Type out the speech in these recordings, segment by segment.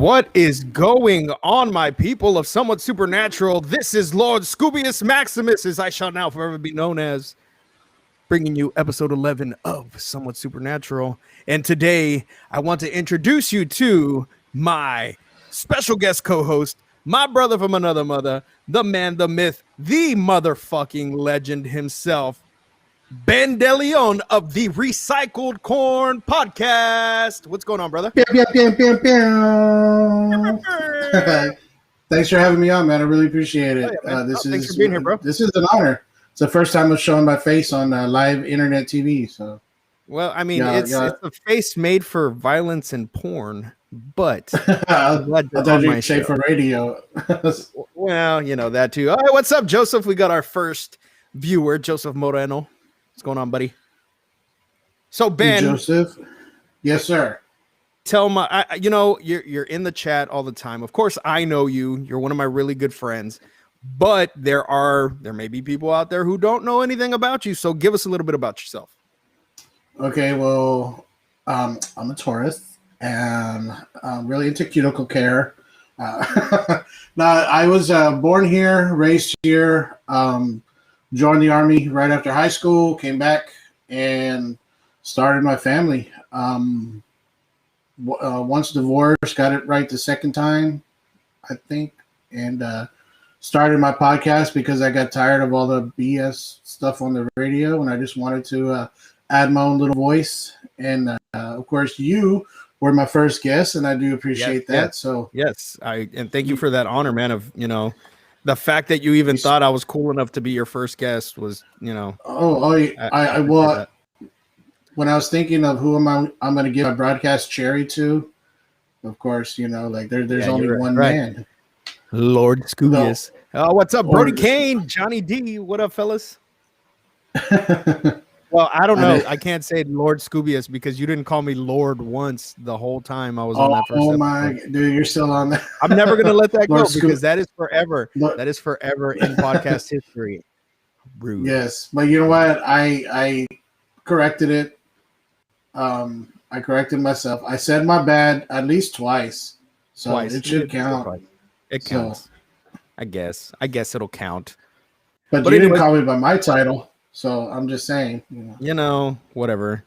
What is going on, my people of Somewhat Supernatural? This is Lord Scoobius Maximus, as I shall now forever be known as, bringing you episode 11 of Somewhat Supernatural. And today, I want to introduce you to my special guest co-host, my brother from another mother, the man, the myth, the motherfucking legend himself, Ben DeLeon of the Recycled Corn Podcast. What's going on, brother? Thanks for having me on, man. I really appreciate it. Thanks for being here, bro. This is an honor. It's the first time I'm showing my face on live internet TV. So, well, I mean, it's a face made for violence and porn, but I thought you'd say for radio. Well, you know that too. All right, what's up, Joseph? We got our first viewer, Joseph Moreno. What's going on, buddy? So, Ben, Joseph, yes, sir. Tell my, you're in the chat all the time. Of course, I know you. You're one of my really good friends. But there may be people out there who don't know anything about you. So, give us a little bit about yourself. Okay, well, I'm a Taurus, and I'm really into cuticle care. Now, I was born here, raised here. Joined the Army right after high school, came back and started my family. Once divorced, got it right the second time, I think, and started my podcast because I got tired of all the BS stuff on the radio, and I just wanted to add my own little voice. And of course, you were my first guest, and I do appreciate that. Yes. So yes, and thank you for that honor, man. Of the fact that you even thought I was cool enough to be your first guest was, I when I was thinking of who I'm going to give my broadcast cherry to, of course, there's only one man. Lord Scoobius. No. Oh, what's up, Brody Kane, Johnny D? What up, fellas? Well, I don't know. I can't say Lord Scoobius because you didn't call me Lord once the whole time I was on that first episode. Oh my, dude, you're still on that. I'm never going to let that go because that is forever. That is forever in podcast history. Rude. Yes, but you know what? I corrected it. I corrected myself. I said my bad at least twice. So it should count. It counts. So, I guess it'll count. But you didn't call me by my title. So I'm just saying, whatever.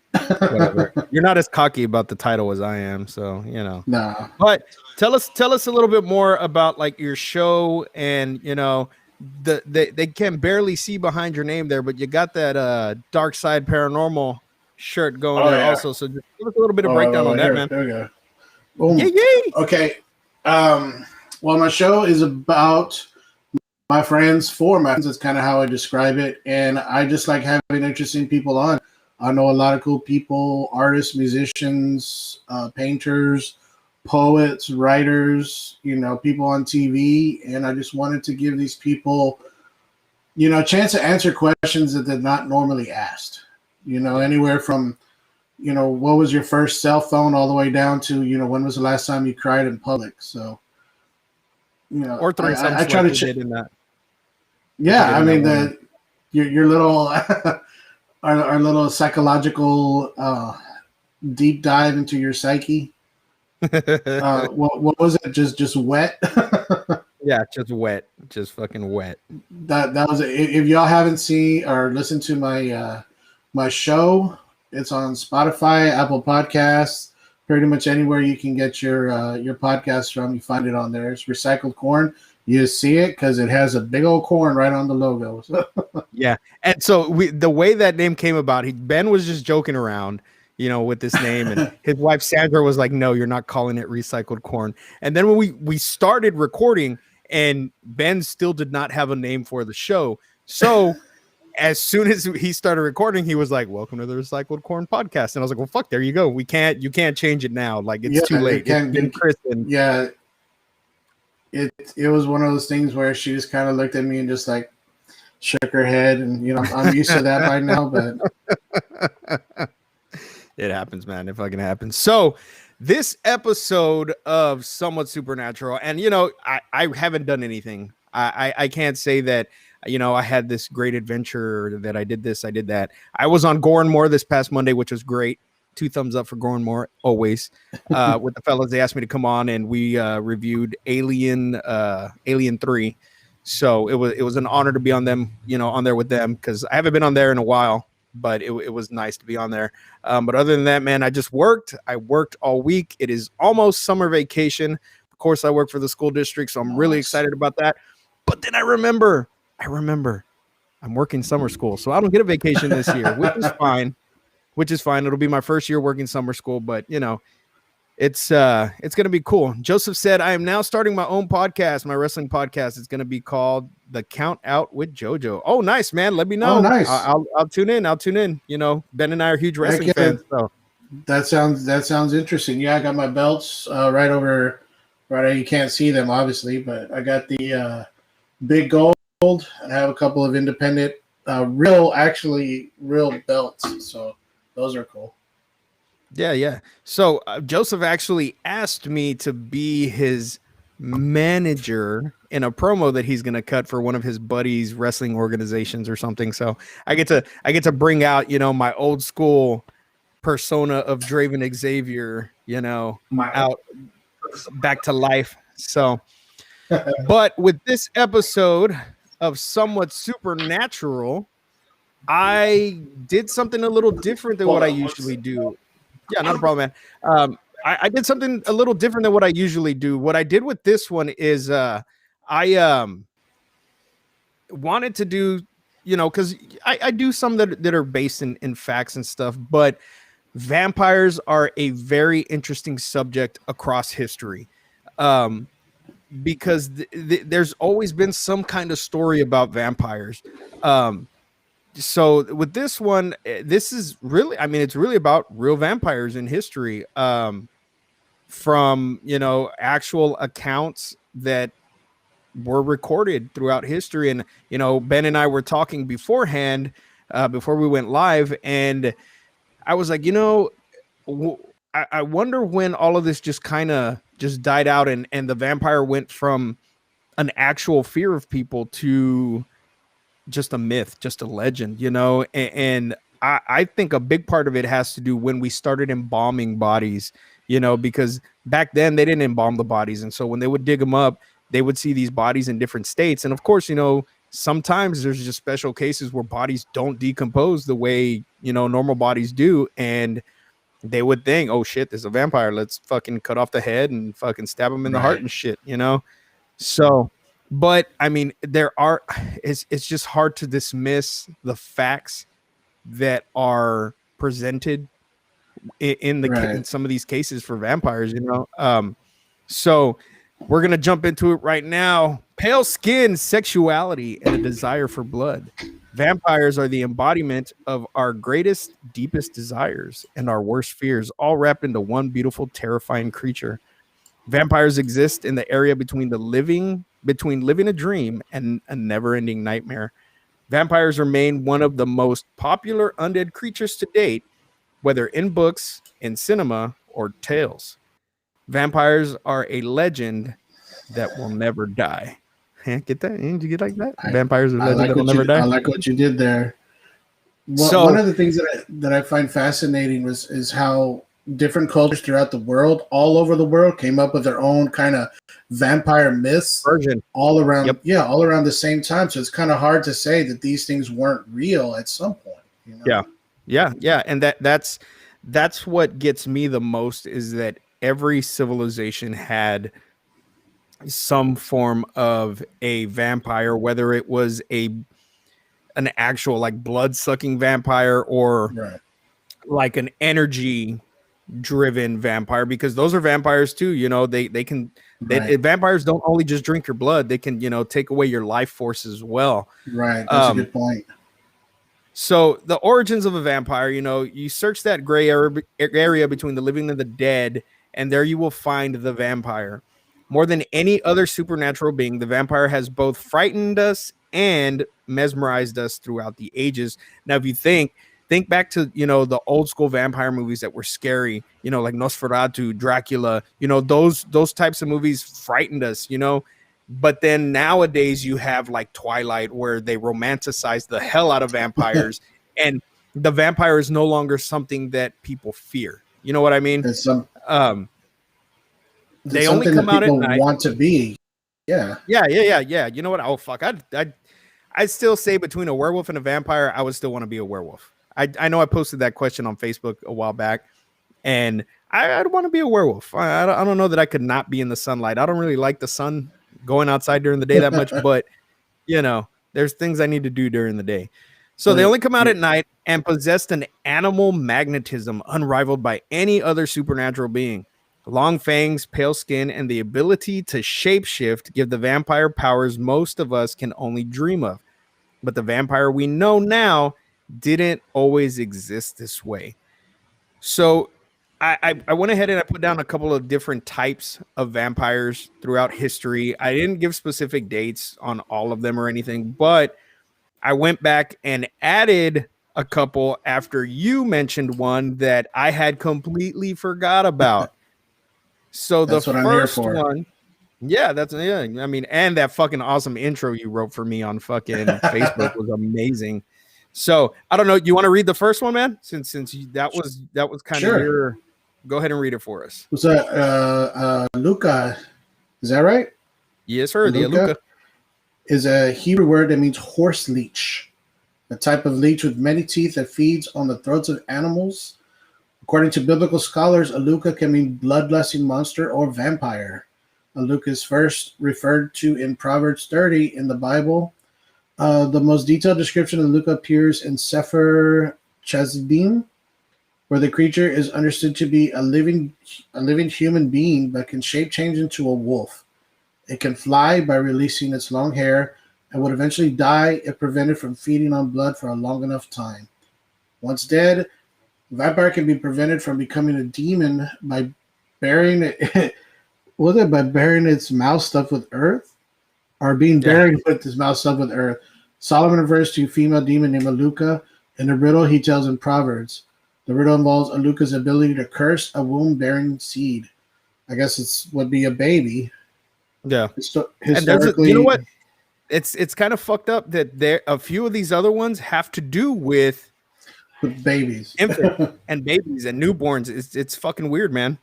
You're not as cocky about the title as I am, so Nah. But tell us a little bit more about like your show, and they can barely see behind your name there, but you got that Dark Side Paranormal shirt going there also. So just give us a little bit of breakdown on that, man. There we go. Boom. Yay. Okay. Well, my show is about my friends, for my friends. That's kind of how I describe it. And I just like having interesting people on. I know a lot of cool people, artists, musicians, painters, poets, writers, people on TV. And I just wanted to give these people, a chance to answer questions that they're not normally asked. Anywhere from, what was your first cell phone all the way down to, when was the last time you cried in public? So, or I try to check in that. Yeah, I mean your little our little psychological deep dive into your psyche. What was it? Just wet. Yeah, just wet, just fucking wet. That was it. If y'all haven't seen or listened to my my show, it's on Spotify, Apple Podcasts, pretty much anywhere you can get your podcast from. You find it on there. It's Recycled Corn. You see it because it has a big old corn right on the logo. Yeah, and so the way that name came about, Ben was just joking around, with this name, and his wife Sandra was like, "No, you're not calling it Recycled Corn." And then when we started recording, and Ben still did not have a name for the show, so as soon as he started recording, he was like, "Welcome to the Recycled Corn Podcast," and I was like, "Well, fuck, there you go. You can't change it now. Like it's too late." It's been christened. Yeah. It was one of those things where she just kind of looked at me and just like shook her head, and I'm used to that by now, but it happens, man. It fucking happens. So this episode of Somewhat Supernatural, and I haven't done anything. I can't say that I had this great adventure, that I did this, I did that. I was on Gore and More this past Monday, which was great. 2 thumbs up for growing more always. With the fellas, they asked me to come on, and we reviewed Alien 3. So it was an honor to be on there with them, because I haven't been on there in a while, but it was nice to be on there. But other than that, man, I worked all week. It is almost summer vacation. Of course, I work for the school district, so I'm really excited about that. But then I remember I'm working summer school, so I don't get a vacation this year, which is fine. It'll be my first year working summer school, but it's going to be cool. Joseph said, I am now starting my own podcast, my wrestling podcast. It's going to be called The Count Out with JoJo. Oh, nice, man. Let me know. Oh, nice. I'll tune in. Ben and I are huge wrestling fans. So that sounds interesting. Yeah, I got my belts right over. You can't see them, obviously, but I got the big gold. I have a couple of independent, real belts. So those are cool. Yeah. So Joseph actually asked me to be his manager in a promo that he's going to cut for one of his buddies' wrestling organizations or something. So I get to bring out, my old school persona of Draven Xavier, out back to life. So, but with this episode of Somewhat Supernatural, I did something a little different than what I usually do. Yeah, not a problem, man. I did something a little different than what I usually do. What I did with this one is I wanted to do, because I do some that are based in facts and stuff, but vampires are a very interesting subject across history. Because there's always been some kind of story about vampires. So with this one, this is really, it's really about real vampires in history. From, actual accounts that were recorded throughout history. And, Ben and I were talking beforehand, before we went live, and I was like, I wonder when all of this just kind of just died out and the vampire went from an actual fear of people to just a myth, just a legend, and I think a big part of it has to do when we started embalming bodies, because back then they didn't embalm the bodies. And so when they would dig them up, they would see these bodies in different states. And of course, sometimes there's just special cases where bodies don't decompose the way, normal bodies do. And they would think, oh shit, there's a vampire. Let's fucking cut off the head and fucking stab him in the heart and shit, So, but it's just hard to dismiss the facts that are presented in some of these cases for vampires, So we're going to jump into it right now. Pale skin, sexuality, and a desire for blood. Vampires are the embodiment of our greatest, deepest desires and our worst fears, all wrapped into one beautiful, terrifying creature. Vampires exist in the area between living a dream and a never-ending nightmare. Vampires remain one of the most popular undead creatures to date, whether in books, in cinema, or tales. Vampires are a legend that will never die. Get that? Did you get like that? Vampires are a legend that will never die. I like what you did there. Well, one of the things that I find fascinating is how different cultures throughout the world, all over the world, came up with their own kind of vampire myths all around. Yep. Yeah, all around the same time. So it's kind of hard to say that these things weren't real at some point. Yeah, and that's what gets me the most, is that every civilization had some form of a vampire, whether it was an actual like blood-sucking vampire or like an energy driven vampire, because those are vampires too. Vampires don't only just drink your blood, they can take away your life force as well. Right, that's a good point. So the origins of a vampire, you search that gray area between the living and the dead, and there you will find the vampire. More than any other supernatural being, the vampire has both frightened us and mesmerized us throughout the ages. Now, if you think back to, the old school vampire movies that were scary, like Nosferatu, Dracula, those types of movies frightened us, But then nowadays you have like Twilight, where they romanticize the hell out of vampires. And the vampire is no longer something that people fear. You know what I mean? It's some. They only come out at night. Want to be. Yeah. Yeah. You know what? Oh fuck! I'd still say between a werewolf and a vampire, I would still want to be a werewolf. I know I posted that question on Facebook a while back, and I'd want to be a werewolf. I don't know that I could not be in the sunlight. I don't really like the sun going outside during the day that much, but you know, there's things I need to do during the day. So they only come out at night and possessed an animal magnetism unrivaled by any other supernatural being. Long fangs, pale skin, and the ability to shapeshift give the vampire powers most of us can only dream of. But the vampire we know now didn't always exist this way. So I went ahead and I put down a couple of different types of vampires throughout history. I didn't give specific dates on all of them or anything, but I went back and added a couple after you mentioned one that I had completely forgot about. So the first one, I mean, and that fucking awesome intro you wrote for me on fucking Facebook was amazing. So I don't know. You want to read the first one, man? Since that was kind of your. Go ahead and read it for us. Was that Luca? Is that right? Yes, sir. The Luca is a Hebrew word that means horse leech, a type of leech with many teeth that feeds on the throats of animals. According to biblical scholars, a Luca can mean bloodlusting monster or vampire. A Luca is first referred to in Proverbs 30 in the Bible. The most detailed description of Luca appears in Sefer Chazidim, where the creature is understood to be a living human being but can shape change into a wolf. It can fly by releasing its long hair and would eventually die if prevented from feeding on blood for a long enough time. Once dead, the vampire can be prevented from becoming a demon by burying it. Was it by burying its mouth stuffed with earth, or being buried with its mouth stuffed with earth? Solomon refers to a female demon named Aluka in a riddle he tells in Proverbs. The riddle involves Aluka's ability to curse a womb-bearing seed. I guess it would be a baby. Yeah. Historically, you know what? It's kind of fucked up that there a few of these other ones have to do with babies, infants and babies and newborns. It's fucking weird, man.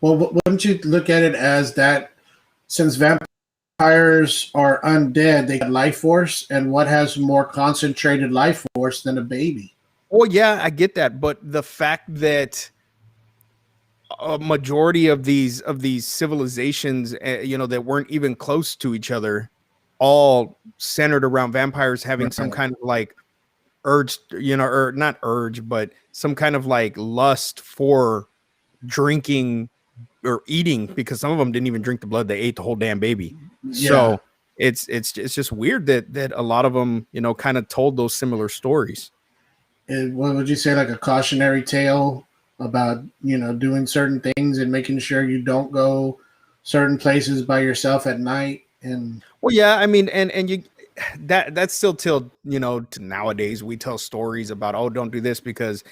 Well, wouldn't you look at it as that since vampires are undead, they have life force, and what has more concentrated life force than a baby? Oh yeah, I get that, but the fact that a majority of these civilizations, that weren't even close to each other, all centered around vampires having some kind of like urge, or not urge, but some kind of like lust for drinking or eating, because some of them didn't even drink the blood; they ate the whole damn baby. Yeah. So it's just weird that a lot of them, kind of told those similar stories. What would you say, like a cautionary tale about doing certain things and making sure you don't go certain places by yourself at night? And well, yeah, I mean, and you that's still till to nowadays we tell stories about, oh, don't do this because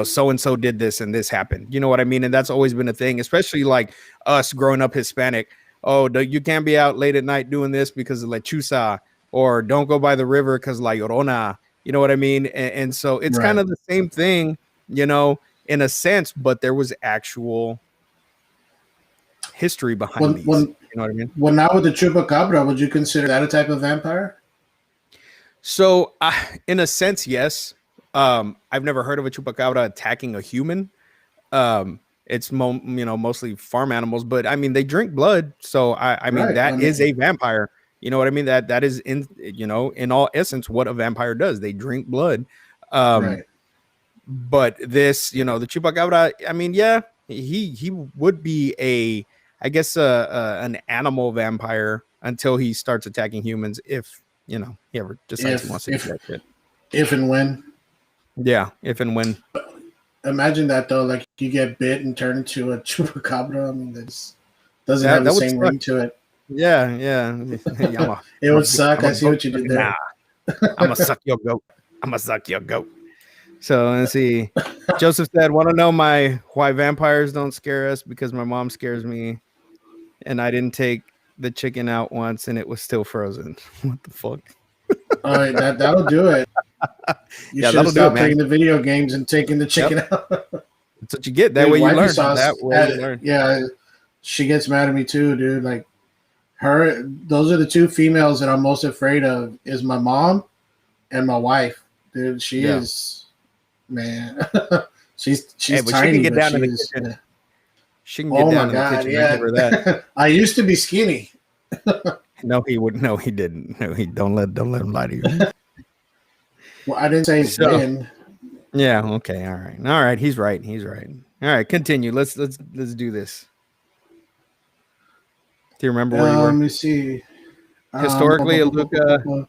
so and so did this and this happened. You know what I mean? And that's always been a thing, especially like us growing up Hispanic. Oh, you can't be out late at night doing this because of lechuza, or don't go by the river because la llorona. You know what I mean? And so it's kind of the same thing, in a sense, but there was actual history behind these. You know what I mean? Well, now with the chupacabra, would you consider that a type of vampire? So, in a sense, yes. I've never heard of a chupacabra attacking a human. It's mostly farm animals, but I mean they drink blood, so I mean that is a vampire. You know what I mean? That is in all essence what a vampire does. They drink blood. But this, the chupacabra, I mean, yeah, he would be an animal vampire until he starts attacking humans, if he ever decides he wants to do that shit. If and when. Yeah, if and when. Imagine that though, like you get bit and turn into a chupacabra. I mean, that doesn't have the same ring to it. Yeah. It would suck. I see what you did there. Nah, I'm gonna suck your goat. So let's see. Joseph said, "Want to know why vampires don't scare us? Because my mom scares me, and I didn't take the chicken out once, and it was still frozen." What the fuck? All right, that'll do it. You Yeah, should that'll have do it, stopped man. playing the video games and taking the chicken out. That's what you get. That Dude, way you wifey learn. sauce, That way you learn. yeah, she gets mad at me too, dude. Like her, those are the two females that I'm most afraid of. Is my mom and my wife, dude. She Yeah. is, man. she's Hey, but tiny, she can get but down in the she's. kitchen. She can get Oh down my in the god, kitchen. I give her that. yeah. I used to be skinny. No, he would. No, he didn't. No, he don't let him lie to you. Well, I didn't say So- when. Yeah. Okay. All right. He's right. He's right. All right. Continue. Let's do this. Do you remember where you Let were? me see. Historically, Aluka.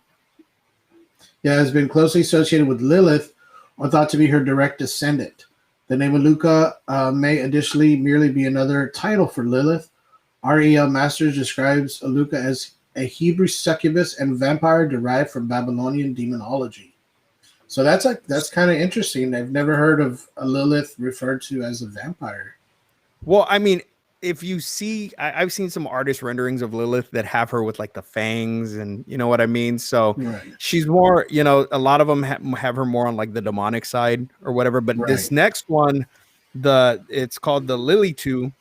Yeah, has been closely associated with Lilith, or thought to be her direct descendant. The name Aluka may additionally merely be another title for Lilith. R.E.L. Masters describes Aluka as a Hebrew succubus and vampire derived from Babylonian demonology. So that's kind of interesting. I've never heard of a Lilith referred to as a vampire. Well, I mean, if you see, I've seen some artist renderings of Lilith that have her with like the fangs, and you know what I mean. So Right. she's more, you know, a lot of them have her more on like the demonic side or whatever. But this Right. next one, it's called the Lilitu.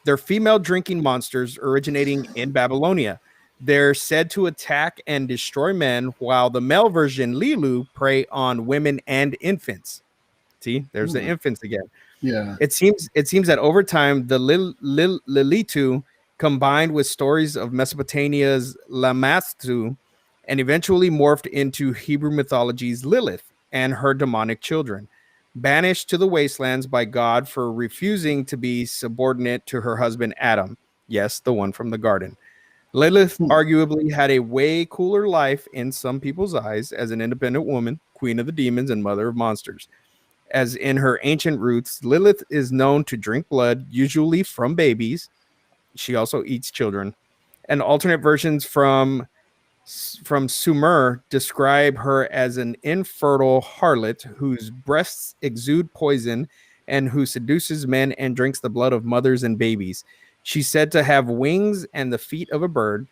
They're female drinking monsters originating in Babylonia. They're said to attack and destroy men, while the male version Lilu prey on women and infants. See, there's the infants again. Yeah. It seems that over time, the Lilitu combined with stories of Mesopotamia's Lamastु and eventually morphed into Hebrew mythology's Lilith and her demonic children, banished to the wastelands by God for refusing to be subordinate to her husband Adam. Yes, the one from the garden. Lilith arguably had a way cooler life in some people's eyes as an independent woman, queen of the demons and mother of monsters. As in her ancient roots, Lilith is known to drink blood, usually from babies. She also eats children. And alternate versions from Sumer describe her as an infertile harlot whose breasts exude poison and who seduces men and drinks the blood of mothers and babies. She's said to have wings and the feet of a bird.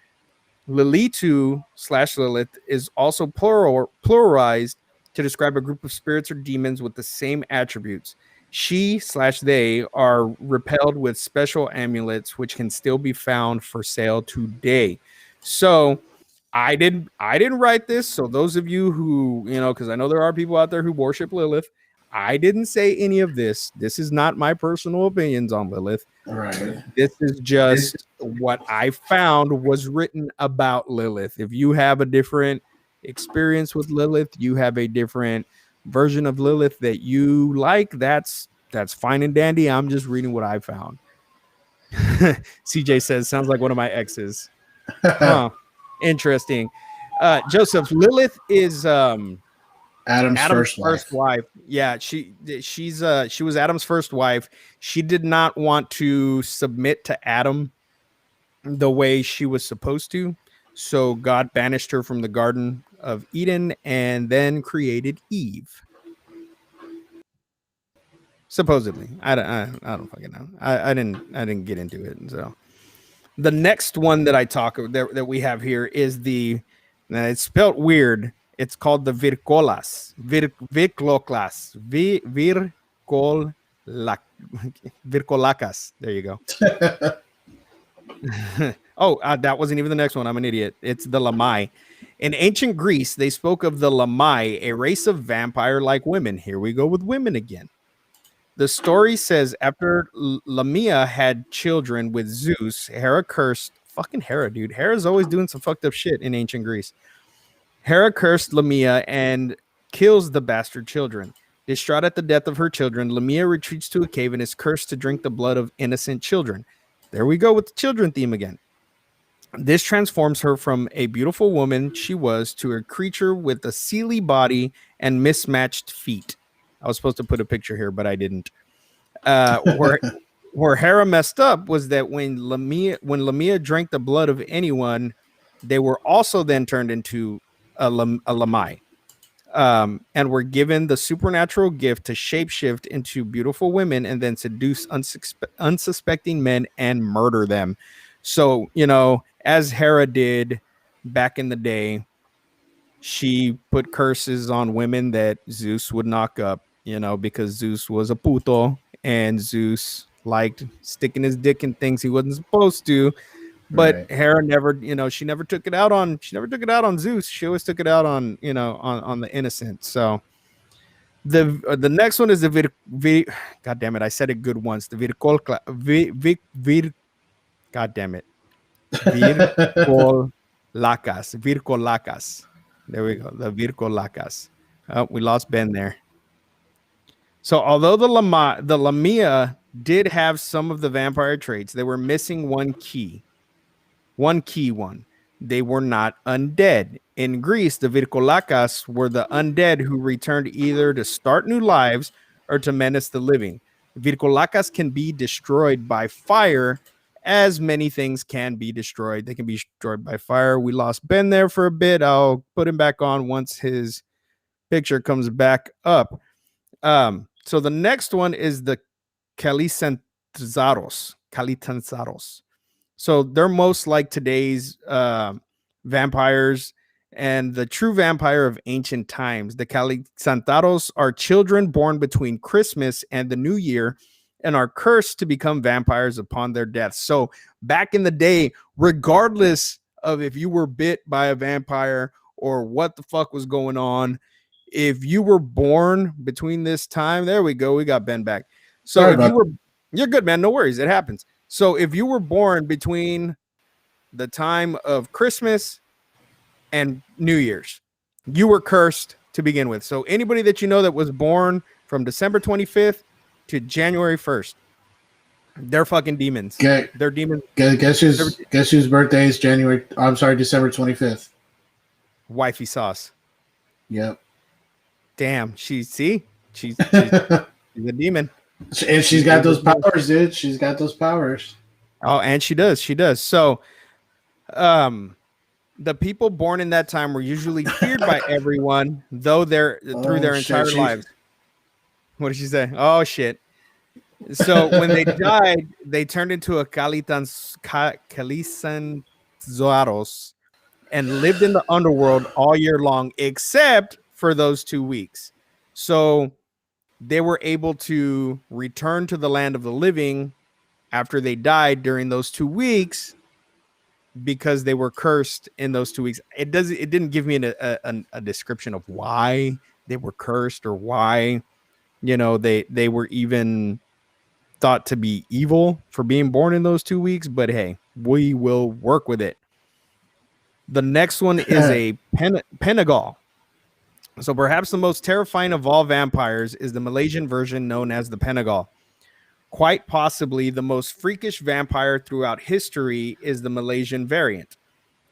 Lilitu/Lilith is also pluralized to describe a group of spirits or demons with the same attributes. She/they are repelled with special amulets, which can still be found for sale today. So I didn't write this. So those of you who, you know, because I know there are people out there who worship Lilith, I didn't say any of this. This is not my personal opinions on Lilith. Right. This is just what I found was written about Lilith. If you have a different experience with Lilith, you have a different version of Lilith that you like, that's fine and dandy. I'm just reading what I found. CJ says, sounds like one of my exes. Huh. Interesting. Joseph, Lilith is Adam's first wife. Yeah, she was Adam's first wife. She did not want to submit to Adam the way she was supposed to. So God banished her from the Garden of Eden and then created Eve. Supposedly. I don't fucking know. I didn't get into it. So the next one that that we have here is it's spelled weird. It's called the Virkolas. Virkolacas. There you go. That wasn't even the next one. I'm an idiot. It's the Lamai. In ancient Greece, they spoke of the Lamai, a race of vampire-like women. Here we go with women again. The story says after Lamia had children with Zeus, Hera cursed. Fucking Hera, dude. Hera's always doing some fucked up shit in ancient Greece. Hera cursed Lamia and kills the bastard children. Distraught at the death of her children, Lamia retreats to a cave and is cursed to drink the blood of innocent children. There we go with the children theme again. This transforms her from a beautiful woman she was to a creature with a seely body and mismatched feet. I was supposed to put a picture here, but I didn't. Where Hera messed up was that when Lamia drank the blood of anyone, they were also then turned into a Lamai, and were given the supernatural gift to shapeshift into beautiful women and then seduce unsuspecting men and murder them. So, you know, as Hera did back in the day, she put curses on women that Zeus would knock up, because Zeus was a puto and Zeus liked sticking his dick in things he wasn't supposed to. But Right. Hera never, she never took it out on Zeus. She always took it out on, on the innocent. So the next one is the God damn it, I said it good once. The God damn it. Vircolacas. There we go. The Vircolacas. Oh, we lost Ben there. So although the Lamia did have some of the vampire traits, they were missing one key. They were not undead. In Greece, the Vircolacas were the undead who returned either to start new lives or to menace the living. Vircolacas can be destroyed by fire, as many things can be destroyed. They can be destroyed by fire. We lost Ben there for a bit. I'll put him back on once his picture comes back up. So the next one is the Calitanzaros. So they're most like today's vampires and the true vampire of ancient times. The Calitanzaros are children born between Christmas and the New Year and are cursed to become vampires upon their death. So back in the day, regardless of if you were bit by a vampire or what the fuck was going on, if you were born between this time, there we go. We got Ben back. So you're good, man. No worries. It happens. So if you were born between the time of Christmas and New Year's, you were cursed to begin with. So anybody that you know that was born from December 25th to January 1st, they're fucking demons. They're demons. Guess whose birthday is December 25th. Wifey Sauce. Yep. Damn, she's a demon. And she's got those powers, dude. She's got those powers. Oh, and she does. So, the people born in that time were usually feared by everyone, though through their entire lives. What did she say? Oh, shit. So when they died, they turned into a Calisanzoaros and lived in the underworld all year long, except for those 2 weeks. So they were able to return to the land of the living after they died during those 2 weeks because they were cursed in those 2 weeks. It didn't give me a description of why they were cursed or why, they were even thought to be evil for being born in those 2 weeks. But hey, we will work with it. The next one is a Penagal. So perhaps the most terrifying of all vampires is the Malaysian version known as the Penagal. Quite possibly the most freakish vampire throughout history is the Malaysian variant.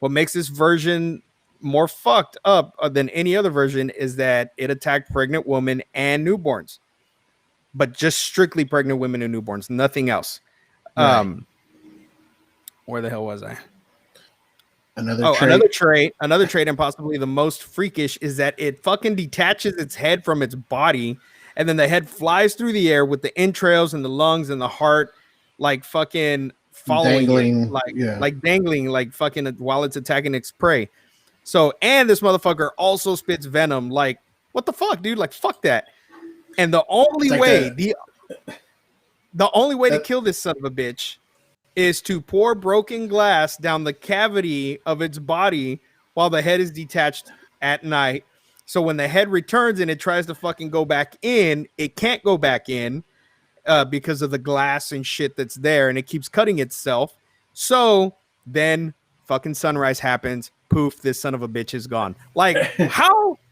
What makes this version more fucked up than any other version is that it attacked pregnant women and newborns, but just strictly pregnant women and newborns, nothing else. Right. Where the hell was I? Another trait, and possibly the most freakish, is that it fucking detaches its head from its body, and then the head flies through the air with the entrails and the lungs and the heart, like fucking following dangling, like dangling, like fucking while it's attacking its prey. So, and this motherfucker also spits venom. Like, what the fuck, dude? Like, fuck that. And the only way, the only way to kill this son of a bitch is to pour broken glass down the cavity of its body while the head is detached at night. So when the head returns and it tries to fucking go back in, it can't go back in because of the glass and shit that's there, and it keeps cutting itself. So then fucking sunrise happens. Poof, this son of a bitch is gone. Like,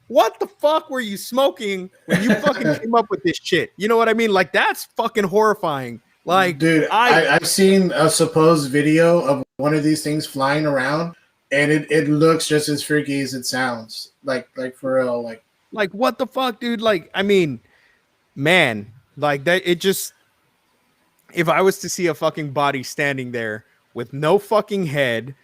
what the fuck were you smoking when you fucking came up with this shit? You know what I mean? Like, that's fucking horrifying. Like, dude, I've seen a supposed video of one of these things flying around, and it looks just as freaky as it sounds. Like for real. Like what the fuck, dude? Like, I mean, man, like that. It just, if I was to see a fucking body standing there with no fucking head,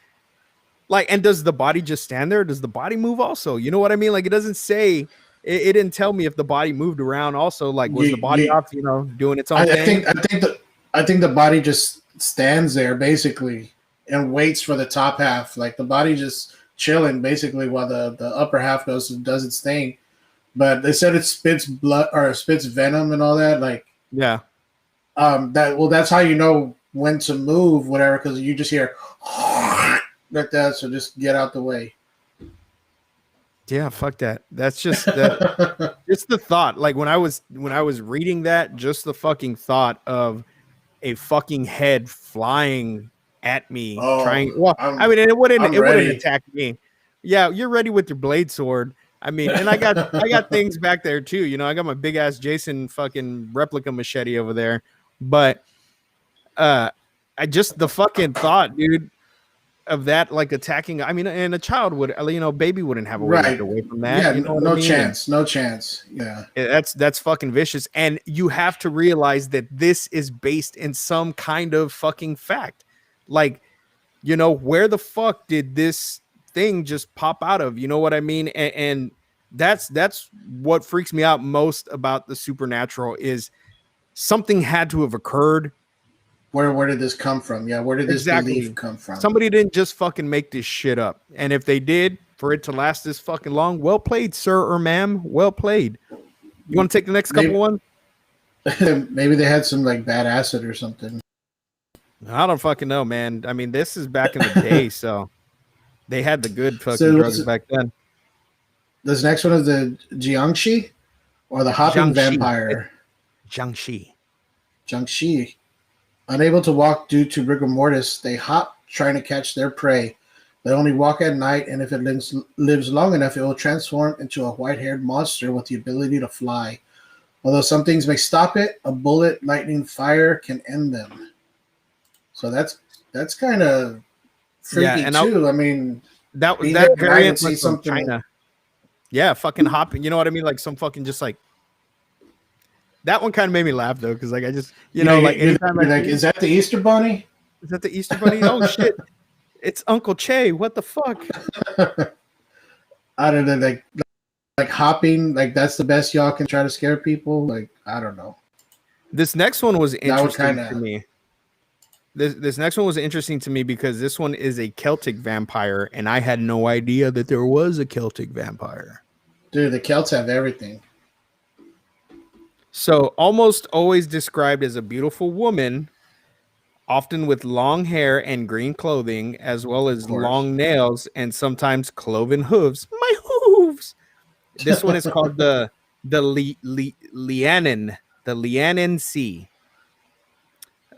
like, and does the body just stand there? Does the body move also? You know what I mean? Like, it doesn't say. It didn't tell me if the body moved around. Also, like, was the body off? Doing its own thing. I think the body just stands there basically and waits for the top half. Like, the body just chilling basically while the upper half goes and does its thing. But they said it spits blood or it spits venom and all that. Like, Yeah. That's how you know when to move, whatever, because you just hear like that. So just get out the way. Yeah, fuck that. That's just that. It's the thought. Like when I was reading that, just the fucking thought of a fucking head flying at me, trying. Well, I mean, it wouldn't attack me. Yeah, you're ready with your blade sword. I mean, and I got things back there too. You know, I got my big ass Jason fucking replica machete over there. But I just the fucking thought, dude, of that like attacking. I mean, and a child would, you know, baby wouldn't have a way to get away from that. Yeah, you know no I mean? Chance, no chance. Yeah, that's fucking vicious. And you have to realize that this is based in some kind of fucking fact. Like, you know, where the fuck did this thing just pop out of? You know what I mean? And that's what freaks me out most about the supernatural is something had to have occurred. Where did this come from? Yeah, where did this belief come from? Somebody didn't just fucking make this shit up. And if they did, for it to last this fucking long, well played, sir or ma'am. Well played. You want to take the next couple ones? Maybe they had some like bad acid or something. I don't fucking know, man. I mean, this is back in the day, so they had the good fucking drugs back then. This next one is the Jiangshi or the hopping vampire. Jiangshi. Unable to walk due to rigor mortis, they hop trying to catch their prey. They only walk at night, and if it lives long enough, it will transform into a white-haired monster with the ability to fly. Although some things may stop it, a bullet, lightning, fire can end them. So that's kind of freaky too. I mean, that variant was from China. Yeah, fucking hopping. You know what I mean? Like some fucking just like. That one kind of made me laugh though, because like I just like anytime like, is that the Easter Bunny? Is that the Easter Bunny? Oh shit! It's Uncle Che. What the fuck? I don't know, like hopping, like that's the best y'all can try to scare people. Like I don't know. This next one was interesting to me. This next one was interesting to me because this one is a Celtic vampire, and I had no idea that there was a Celtic vampire. Dude, the Celts have everything. So almost always described as a beautiful woman, often with long hair and green clothing, as well as long nails and sometimes cloven hooves. My hooves. This one is called the Lianen, the Lianen Sea.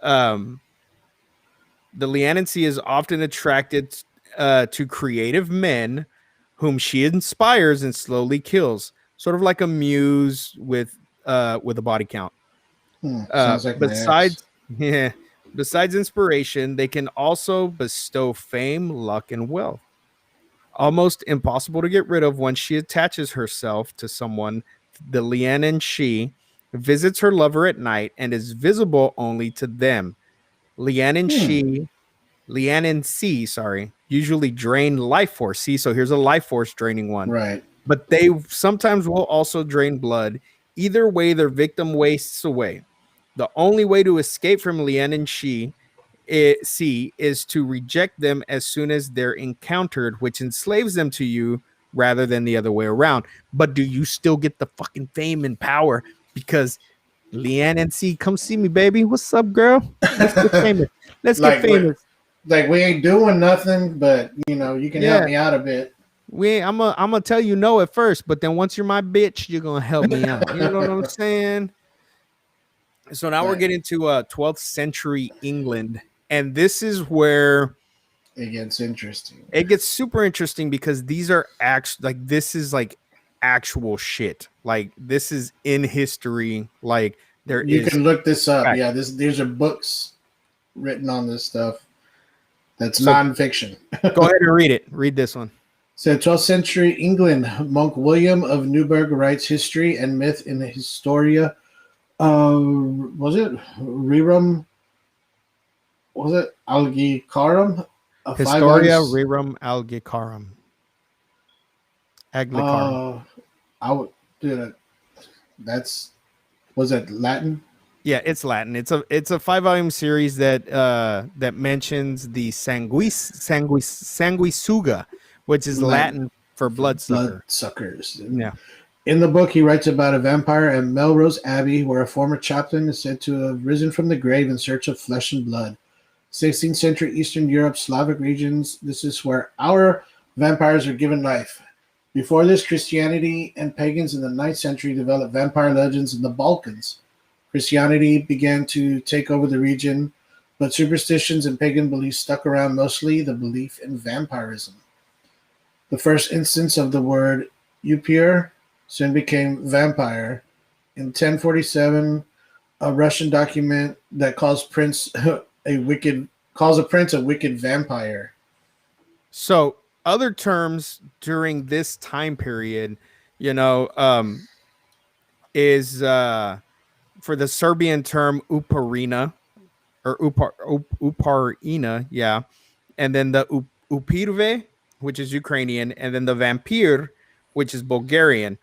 The Lianen Sea is often attracted to creative men whom she inspires and slowly kills, sort of like a muse with a body count. Like besides inspiration, they can also bestow fame, luck, and wealth. Almost impossible to get rid of once she attaches herself to someone, the Lianen Shi visits her lover at night and is visible only to them. Lianen C, usually drain life force. See, so here's a life force draining one. Right. But they sometimes will also drain blood. Either way, their victim wastes away. The only way to escape from Lianen C is to reject them as soon as they're encountered, which enslaves them to you rather than the other way around. But do you still get the fucking fame and power? Because Lianen C, come see me, baby. What's up, girl? Let's get famous. Let's get famous. Like we ain't doing nothing, but you know, you can help me out a bit. I'm gonna tell you no at first, but then once you're my bitch, you're gonna help me out. You know what I'm saying? So now we're getting to 12th century England, and this is where it gets interesting. It gets super interesting because these are this is like actual shit. Like this is in history. Like you can look this up. Fact. Yeah, these are books written on this stuff. That's nonfiction. Go ahead and read it. Read this one. So 12th century England, monk William of Newburgh writes history and myth in the Historia. Was it Rerum? Was it Algicarum? Historia Rerum Algicarum. Aglicarum. I would do that. Was it Latin? Yeah, it's Latin. It's a 5-volume series that mentions the sanguisuga, which is Latin for bloodsucker. Bloodsuckers. Yeah. In the book, he writes about a vampire at Melrose Abbey, where a former chaplain is said to have risen from the grave in search of flesh and blood. 16th century Eastern Europe, Slavic regions, this is where our vampires are given life. Before this, Christianity and pagans in the 9th century developed vampire legends in the Balkans. Christianity began to take over the region, but superstitions and pagan beliefs stuck around, mostly the belief in vampirism. The first instance of the word upir soon became vampire. In 1047, a Russian document that calls a prince a wicked vampire. So other terms during this time period, is for the Serbian term uparina or uparina, yeah, and then the upirve, which is Ukrainian, and then the vampir, which is Bulgarian.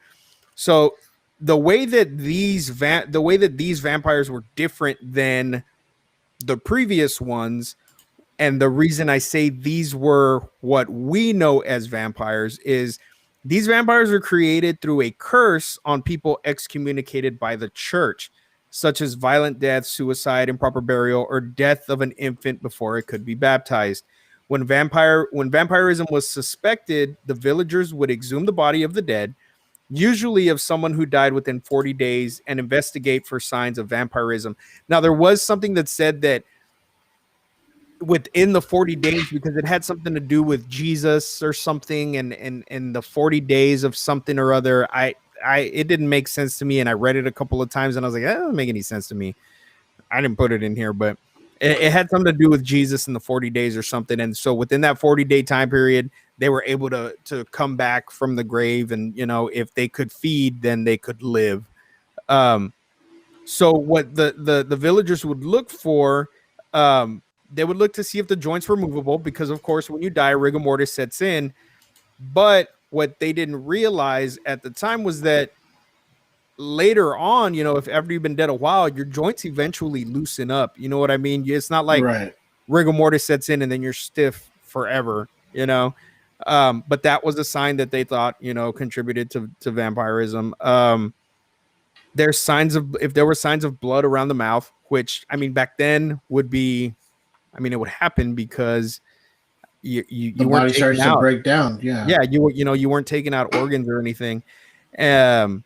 So the way that these vampires were different than the previous ones, and the reason I say these were what we know as vampires is these vampires were created through a curse on people excommunicated by the church, such as violent death, suicide, improper burial, or death of an infant before it could be baptized. When vampirism was suspected, the villagers would exhume the body of the dead, usually of someone who died within 40 days, and investigate for signs of vampirism. Now, there was something that said that within the 40 days, because it had something to do with Jesus or something, and the 40 days of something or other, it didn't make sense to me, and I read it a couple of times, and I was like, that doesn't make any sense to me. I didn't put it in here, but it had something to do with Jesus in the 40 days or something, and so within that 40-day time period, they were able to come back from the grave, and if they could feed, then they could live. So what the villagers would look for, they would look to see if the joints were movable, because of course when you die, rigor mortis sets in. But what they didn't realize at the time was that later on, if after you've been dead a while, your joints eventually loosen up. You know what I mean? It's not like rigor mortis sets in and then you're stiff forever, but that was a sign that they thought, contributed to vampirism. There's signs of, if there were signs of blood around the mouth, which back then would be, it would happen because you the weren't body starts to break down. Yeah. You weren't taking out organs or anything. And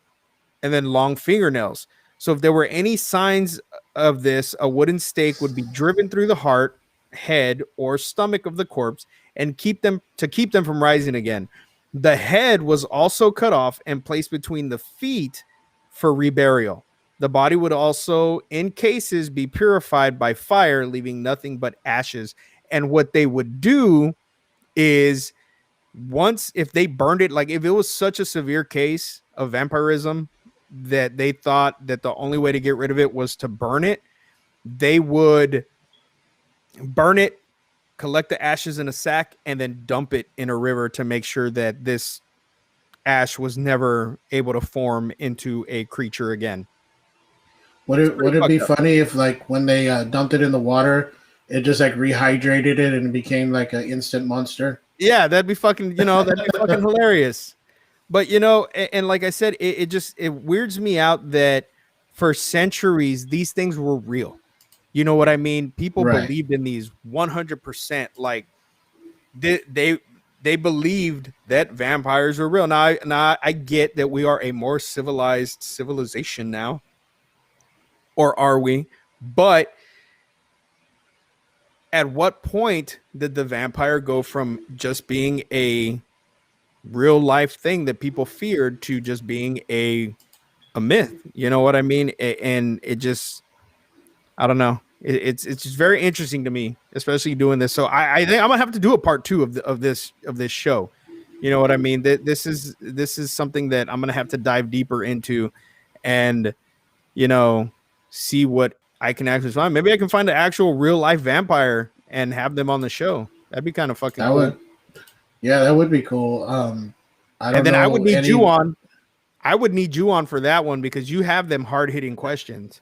then long fingernails. So if there were any signs of this, a wooden stake would be driven through the heart, head, or stomach of the corpse and keep them from rising again. The head was also cut off and placed between the feet for reburial. The body would also, in cases, be purified by fire, leaving nothing but ashes. And what they would do is, if they burned it, like if it was such a severe case of vampirism that they thought that the only way to get rid of it was to burn it, they would burn it, collect the ashes in a sack, and then dump it in a river to make sure that this ash was never able to form into a creature again. Would it be funny if, like, when they dumped it in the water, it just like rehydrated it and it became like an instant monster? Yeah, that'd be fucking, that'd be fucking hilarious. But and like I said, it weirds me out that for centuries these things were real. You know what I mean? People believed in these 100%. Like they believed that vampires were real. Now I get that we are a more civilized civilization now. Or are we? But at what point did the vampire go from just being a real life thing that people feared to just being a myth? You know what I mean? And it just, I don't know. It's just very interesting to me, especially doing this. So I think I'm gonna have to do a part 2 of this show. You know what I mean? This is something that I'm gonna have to dive deeper into, and see what I can actually find. Maybe I can find an actual real life vampire and have them on the show. That'd be kind of fucking cool. That would be cool. I would need you on. I would need you on for that one because you have them hard hitting questions.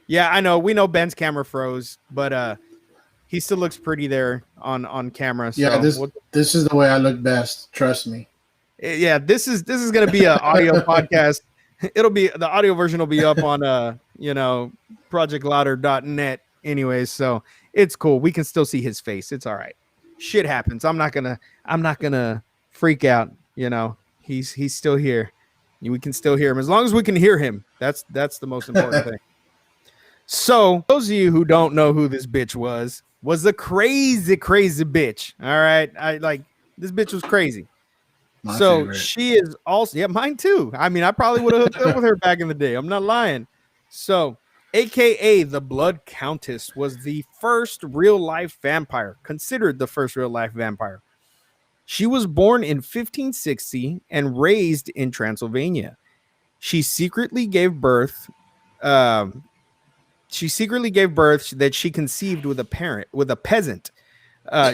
Yeah, I know. We know Ben's camera froze, but he still looks pretty there on camera. Yeah, So this is the way I look best. Trust me. yeah, this is going to be an audio podcast. It'll be the audio version will be up on projectlouder.net anyways, so it's cool. We can still see his face. It's all right. Shit happens. I'm not going to freak out, He's still here. We can still hear him as long as we can hear him. That's the most important thing. So, those of you who don't know who this bitch was a crazy bitch. All right? This bitch was crazy. My so favorite. she is also mine too. I mean, I probably would have hooked up with her back in the day. I'm not lying. So, AKA the Blood Countess was the first real life vampire, considered the first real life vampire. She was born in 1560 and raised in Transylvania. She secretly gave birth. That she conceived with a peasant.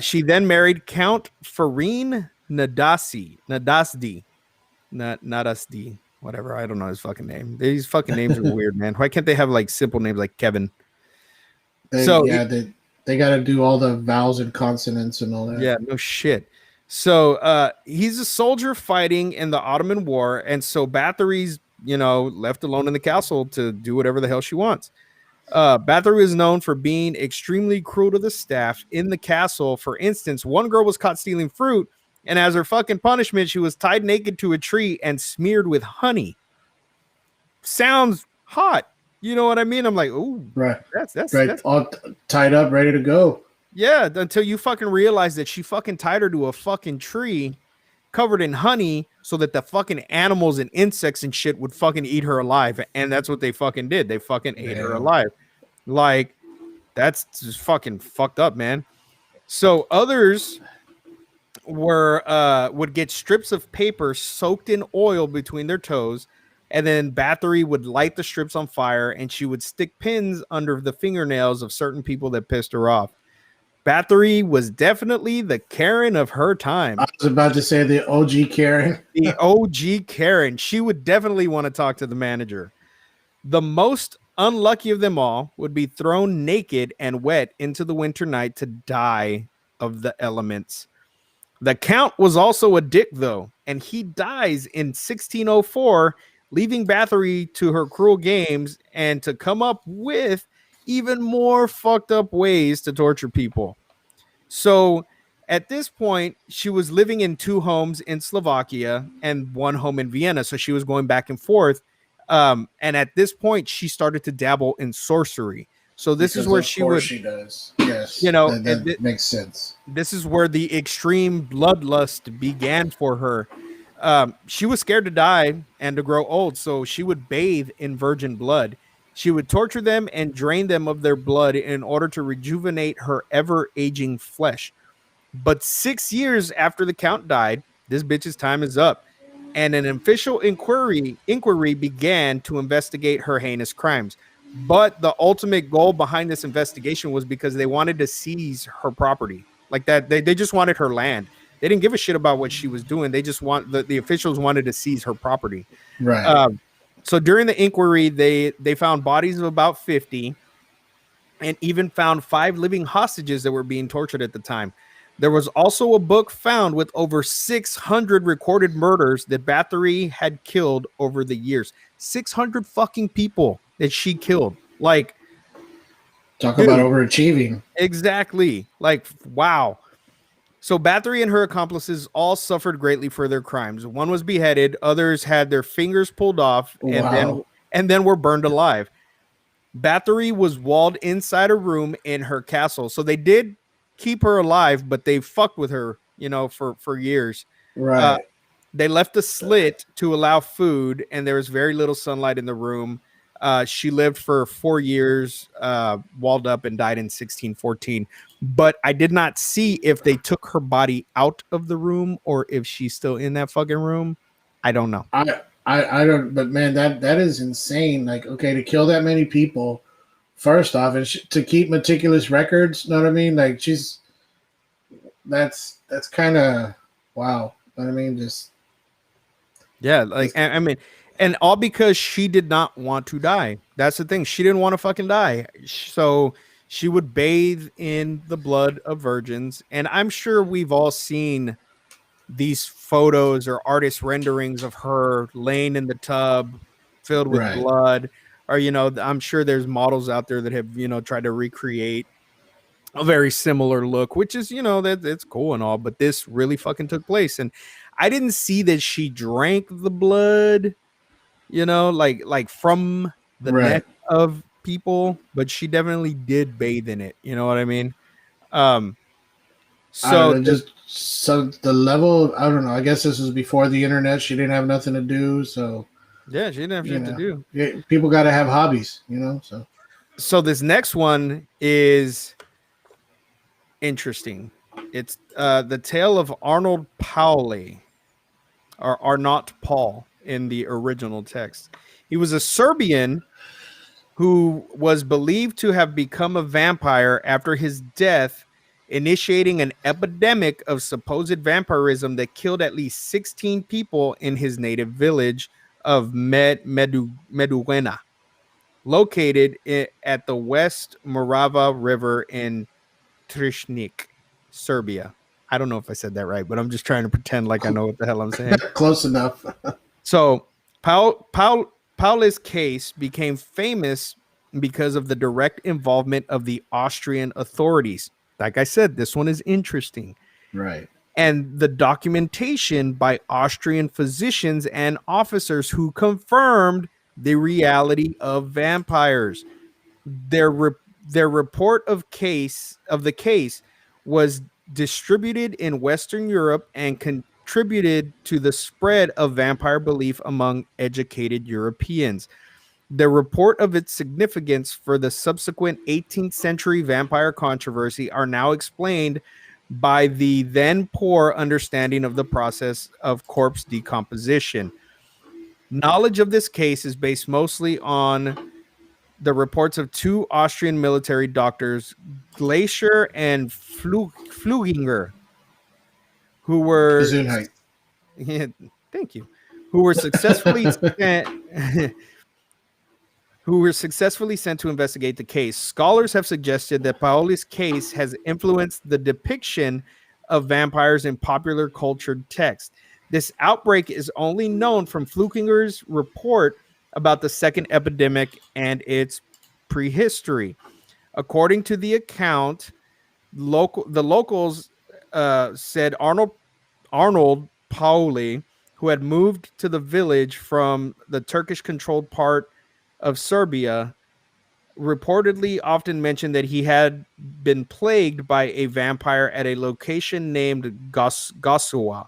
She then married Count Farin Nadasdi, whatever. I don't know his fucking name. These fucking names are weird, man. Why can't they have like simple names like Kevin? They got to do all the vowels and consonants and all that. Yeah, no shit. So he's a soldier fighting in the Ottoman War, and so Bathory's left alone in the castle to do whatever the hell she wants. Bathory is known for being extremely cruel to the staff in the castle. For instance, one girl was caught stealing fruit, and as her fucking punishment, she was tied naked to a tree and smeared with honey. Sounds hot. You know what I mean? I'm like, ooh, right. That's all tied up, ready to go. Yeah, until you fucking realize that she fucking tied her to a fucking tree covered in honey so that the fucking animals and insects and shit would fucking eat her alive. And that's what they fucking did. They fucking ate her alive. Like, that's just fucking fucked up, man. So others would get strips of paper soaked in oil between their toes, and then Bathory would light the strips on fire, and she would stick pins under the fingernails of certain people that pissed her off. Bathory was definitely the Karen of her time. I was about to say the OG Karen. The OG Karen. She would definitely want to talk to the manager. The most unlucky of them all would be thrown naked and wet into the winter night to die of the elements. The Count was also a dick, though, and he dies in 1604, leaving Bathory to her cruel games and to come up with even more fucked up ways to torture people. So at this point, she was living in 2 homes in Slovakia and 1 home in Vienna. So she was going back and forth. And at this point, she started to dabble in sorcery. So this is where she does. Yes. That makes sense. This is where the extreme bloodlust began for her. She was scared to die and to grow old. So she would bathe in virgin blood. She would torture them and drain them of their blood in order to rejuvenate her ever-aging flesh. But 6 years after the Count died, this bitch's time is up, and an official inquiry began to investigate her heinous crimes. But the ultimate goal behind this investigation was because they wanted to seize her property. Like that, they just wanted her land. They didn't give a shit about what she was doing. They just the officials wanted to seize her property. Right. So during the inquiry, they found bodies of about 50 and even found 5 living hostages that were being tortured at the time. There was also a book found with over 600 recorded murders that Bathory had killed over the years. 600 fucking people that she killed. Like, talk about overachieving. Exactly. Like, wow. So Bathory and her accomplices all suffered greatly for their crimes. One was beheaded, others had their fingers pulled off, and then were burned alive. Bathory was walled inside a room in her castle. So they did keep her alive, but they fucked with her, for years. Right. They left a slit to allow food, and there was very little sunlight in the room. She lived for 4 years, walled up, and died in 1614. But I did not see if they took her body out of the room or if she's still in that fucking room. I don't know. I don't. But man, that is insane. Like, okay, to kill that many people, first off, and to keep meticulous records. Know what I mean? Like, that's kind of wow. Know what I mean? I mean. And all because she did not want to die. That's the thing. She didn't want to fucking die. So She would bathe in the blood of virgins, and I'm sure we've all seen these photos or artist renderings of her laying in the tub filled with Right. blood, or I'm sure there's models out there that have tried to recreate a very similar look, which is that it's cool and all, but this really fucking took place. And I didn't see that she drank the blood, like from the Right. neck of people, but she definitely did bathe in it, you know what I mean? um I don't so know, just so the level. I don't know. I guess this was before the internet. She didn't have nothing to do, so yeah, she didn't have you shit to know, do. people got to have hobbies, So So this next one is interesting. It's the tale of Arnold Pauli, or Arnott Paul in the original text. He was a Serbian who was believed to have become a vampire after his death, initiating an epidemic of supposed vampirism that killed at least 16 people in his native village of Meduena, located at the West Morava River in Trishnik, Serbia. I don't know if I said that right, but I'm just trying to pretend like I know what the hell I'm saying. close enough. So Paula's case became famous because of the direct involvement of the Austrian authorities. Like I said, this one is interesting. Right. And the documentation by Austrian physicians and officers who confirmed the reality of vampires. Their report of the case was distributed in Western Europe and contributed to the spread of vampire belief among educated Europeans. The report of its significance for the subsequent 18th century vampire controversy are now explained by the then poor understanding of the process of corpse decomposition. Knowledge of this case is based mostly on the reports of two Austrian military doctors, Glacier and Fluginger, who were Gesundheit. yeah, thank you, who were successfully sent, to investigate the case. Scholars have suggested that Paoli's case has influenced the depiction of vampires in popular cultured text. This outbreak is only known from Fluginger's report about the second epidemic and its prehistory. According to the account, the locals said Arnold Pauli, who had moved to the village from the Turkish-controlled part of Serbia, reportedly often mentioned that he had been plagued by a vampire at a location named Gosowa.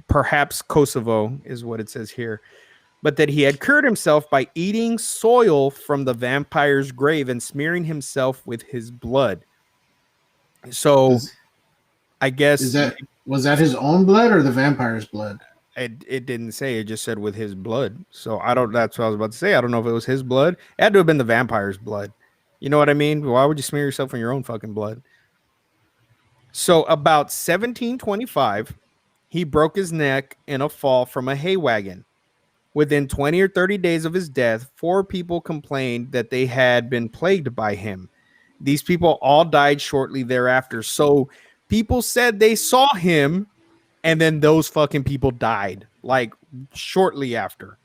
Perhaps Kosovo is what it says here. But that he had cured himself by eating soil from the vampire's grave and smearing himself with his blood. So I guess was that his own blood or the vampire's blood? it didn't say. It just said with his blood. So that's what I was about to say. I don't know if it was his blood. It had to have been the vampire's blood. You know what I mean? Why would you smear yourself in your own fucking blood? So about 1725, he broke his neck in a fall from a hay wagon. Within 20 or 30 days of his death, 4 people complained that they had been plagued by him. These people all died shortly thereafter. So people said they saw him, and then those fucking people died, like shortly after.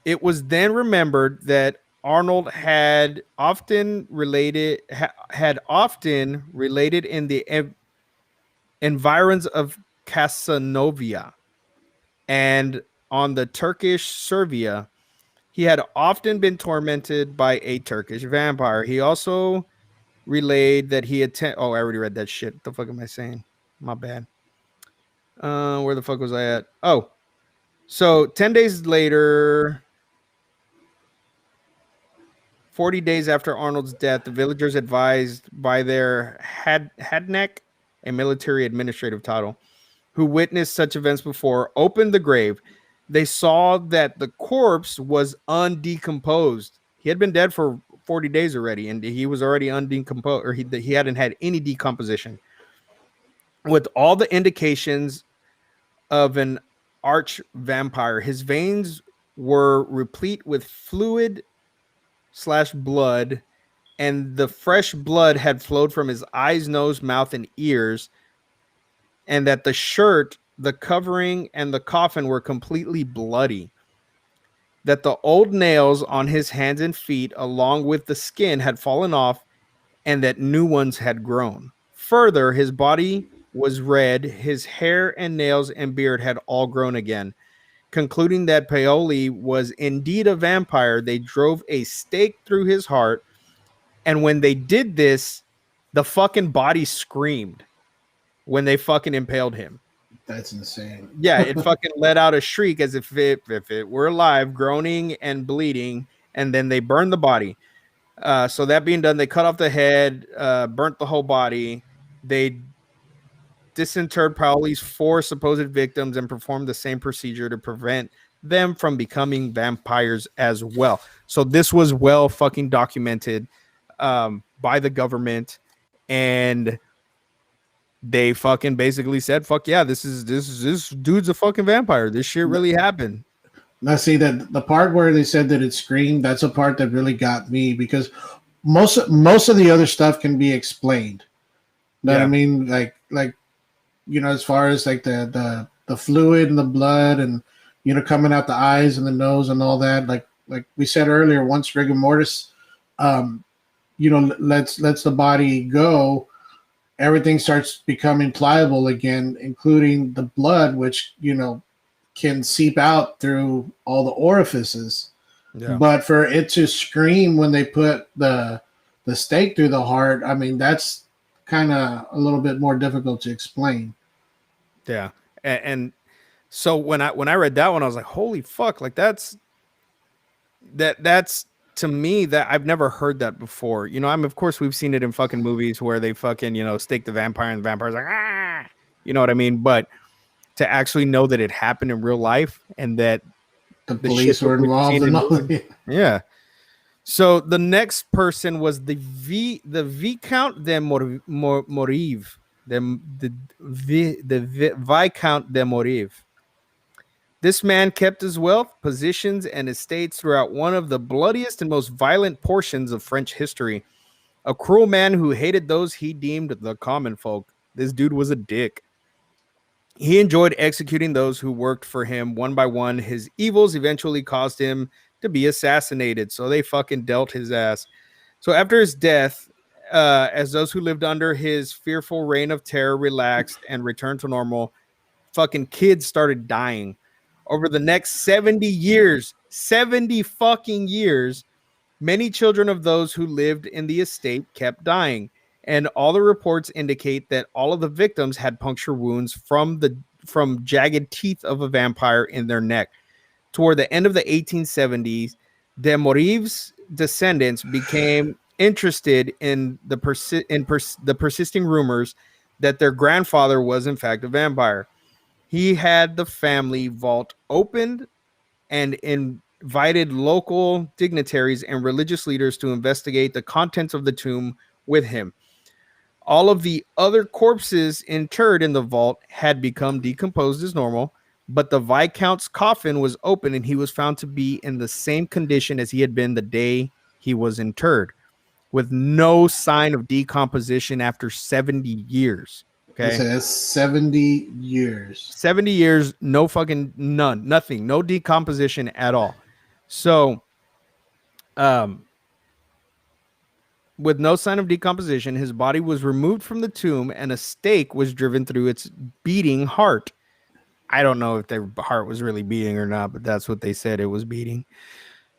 It was then remembered that Arnold had often related in the environs of Casanovia and on the Turkish Serbia. He had often been tormented by a Turkish vampire. He also relayed that he I already read that shit. What the fuck am I saying? My bad. Where the fuck was I at? Oh, so 10 days later, 40 days after Arnold's death, the villagers, advised by their Hadnek, a military administrative title, who witnessed such events before, opened the grave. They saw that the corpse was undecomposed. He had been dead for 40 days already, and he was already undecomposed, or he hadn't had any decomposition. With all the indications of an arch vampire, his veins were replete with fluid / blood, and the fresh blood had flowed from his eyes, nose, mouth, and ears, and that the shirt, the covering, and the coffin were completely bloody. That the old nails on his hands and feet, along with the skin, had fallen off, and that new ones had grown. Further, his body was red, his hair and nails and beard had all grown again. Concluding that Paoli was indeed a vampire, they drove a stake through his heart, and when they did this, the fucking body screamed when they fucking impaled him. That's insane. Yeah, it fucking let out a shriek as if it were alive, groaning and bleeding, and then they burned the body. So that being done, they cut off the head, burnt the whole body. They disinterred Paoli's 4 supposed victims and performed the same procedure to prevent them from becoming vampires as well. So this was well fucking documented by the government, and they fucking basically said, "Fuck yeah, this dude's a fucking vampire. This shit really happened." Now, see that the part where they said that it screamed, that's a part that really got me, because most of the other stuff can be explained. You know what I mean? Like as far as like the fluid and the blood and coming out the eyes and the nose and all that. Like we said earlier, once rigor mortis, lets the body go, everything starts becoming pliable again, including the blood, which can seep out through all the orifices. Yeah. But for it to scream when they put the stake through the heart, I mean, that's kind of a little bit more difficult to explain. Yeah. And so when I read that one, I was like, holy fuck, like that's to me, that I've never heard that before. Of course we've seen it in fucking movies where they fucking, stake the vampire and the vampire's like, ah, you know what I mean? But to actually know that it happened in real life and that the police were involved in all of it. Yeah. So the next person was the Viscount de Morive. The Viscount de Morive. This man kept his wealth, positions, and estates throughout one of the bloodiest and most violent portions of French history. A cruel man who hated those he deemed the common folk. This dude was a dick. He enjoyed executing those who worked for him one by one. His evils eventually caused him to be assassinated, so they fucking dealt his ass. So after his death, as those who lived under his fearful reign of terror relaxed and returned to normal, fucking kids started dying. Over the next 70 fucking years, many children of those who lived in the estate kept dying. And all the reports indicate that all of the victims had puncture wounds from jagged teeth of a vampire in their neck. Toward the end of the 1870s, de Morive's descendants became interested in the persisting rumors that their grandfather was in fact a vampire. He had the family vault opened and invited local dignitaries and religious leaders to investigate the contents of the tomb with him. All of the other corpses interred in the vault had become decomposed as normal, but the Viscount's coffin was open and he was found to be in the same condition as he had been the day he was interred, with no sign of decomposition after 70 years. Okay. That's 70 years. 70 years, no fucking nothing, no decomposition at all. So, with no sign of decomposition, his body was removed from the tomb and a stake was driven through its beating heart. I don't know if their heart was really beating or not, but that's what they said, it was beating.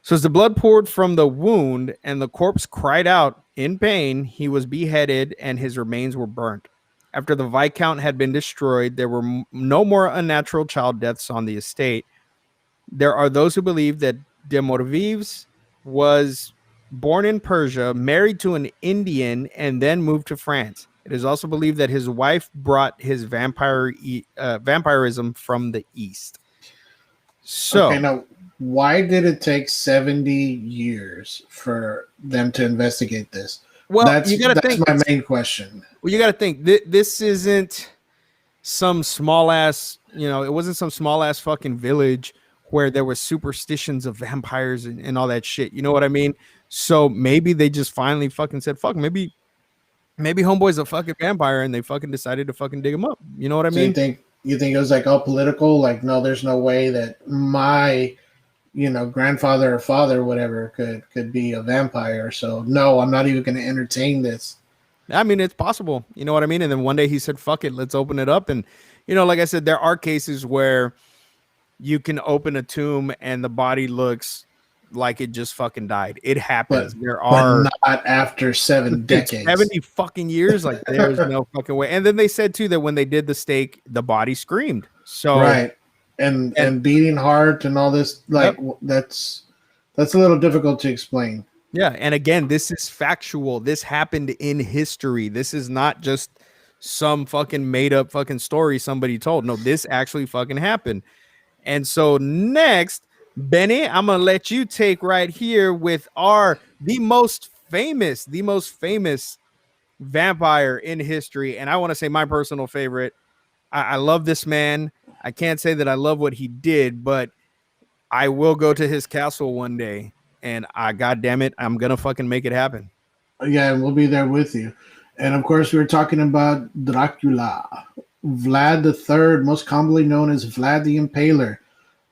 So as the blood poured from the wound and the corpse cried out in pain, he was beheaded and his remains were burnt. After the Viscount had been destroyed, there were no more unnatural child deaths on the estate. There are those who believe that de Morive was born in Persia, married to an Indian, and then moved to France. It is also believed that his wife brought his vampirism from the East. So, okay, now, why did it take 70 years for them to investigate this? Well, that's think, my main question. Well, you got to think, this isn't some small ass, it wasn't some small ass fucking village where there was superstitions of vampires and all that shit. You know what I mean? So maybe they just finally fucking said, fuck, maybe homeboy's a fucking vampire and they fucking decided to fucking dig him up. You know what I So mean? you think it was like all political? Like, no, there's no way that my, grandfather or father, whatever, could be a vampire. So no, I'm not even going to entertain this. I mean, it's possible. You know what I mean? And then one day he said, fuck it, let's open it up. And, like I said, there are cases where you can open a tomb and the body looks like it just fucking died. It happens. But not after 7 decades. 70 fucking years. Like, there's no fucking way. And then they said, too, that when they did the stake, the body screamed. So, right. And beating heart and all this, like, yep. That's a little difficult to explain. Yeah, and again, this is factual. This happened in history. This is not just some fucking made up fucking story somebody told. No, this actually fucking happened. And so next, Benny, I'm gonna let you take right here with the most famous vampire in history. And I want to say my personal favorite. I love this man. I can't say that I love what he did, but I will go to his castle one day. And God damn it, I'm gonna fucking make it happen. Yeah, and we'll be there with you. And of course, we were talking about Dracula, Vlad III, most commonly known as Vlad the Impaler,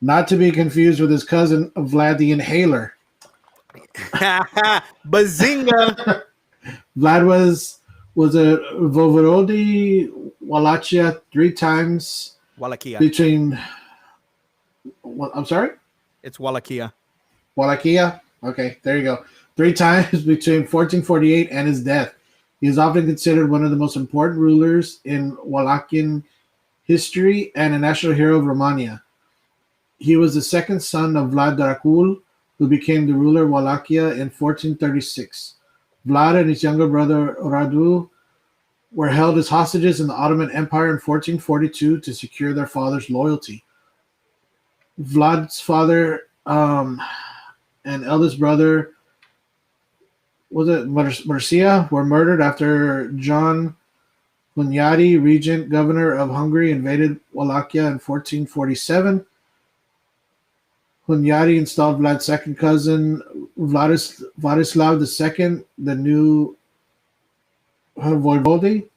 not to be confused with his cousin Vlad the Inhaler. Bazinga! Vlad was a Voivodie Wallachia 3 times. Wallachia. Between. I'm sorry. It's Wallachia. Wallachia? Okay, there you go. 3 times between 1448 and his death. He is often considered one of the most important rulers in Wallachian history and a national hero of Romania. He was the second son of Vlad Dracul, who became the ruler of Wallachia in 1436. Vlad and his younger brother Radu were held as hostages in the Ottoman Empire in 1442 to secure their father's loyalty. Vlad's father and eldest brother, was it Mircea, were murdered after John Hunyadi, regent governor of Hungary, invaded Wallachia in 1447. Hunyadi installed Vlad's second cousin, Vladislav II, the new Voivode.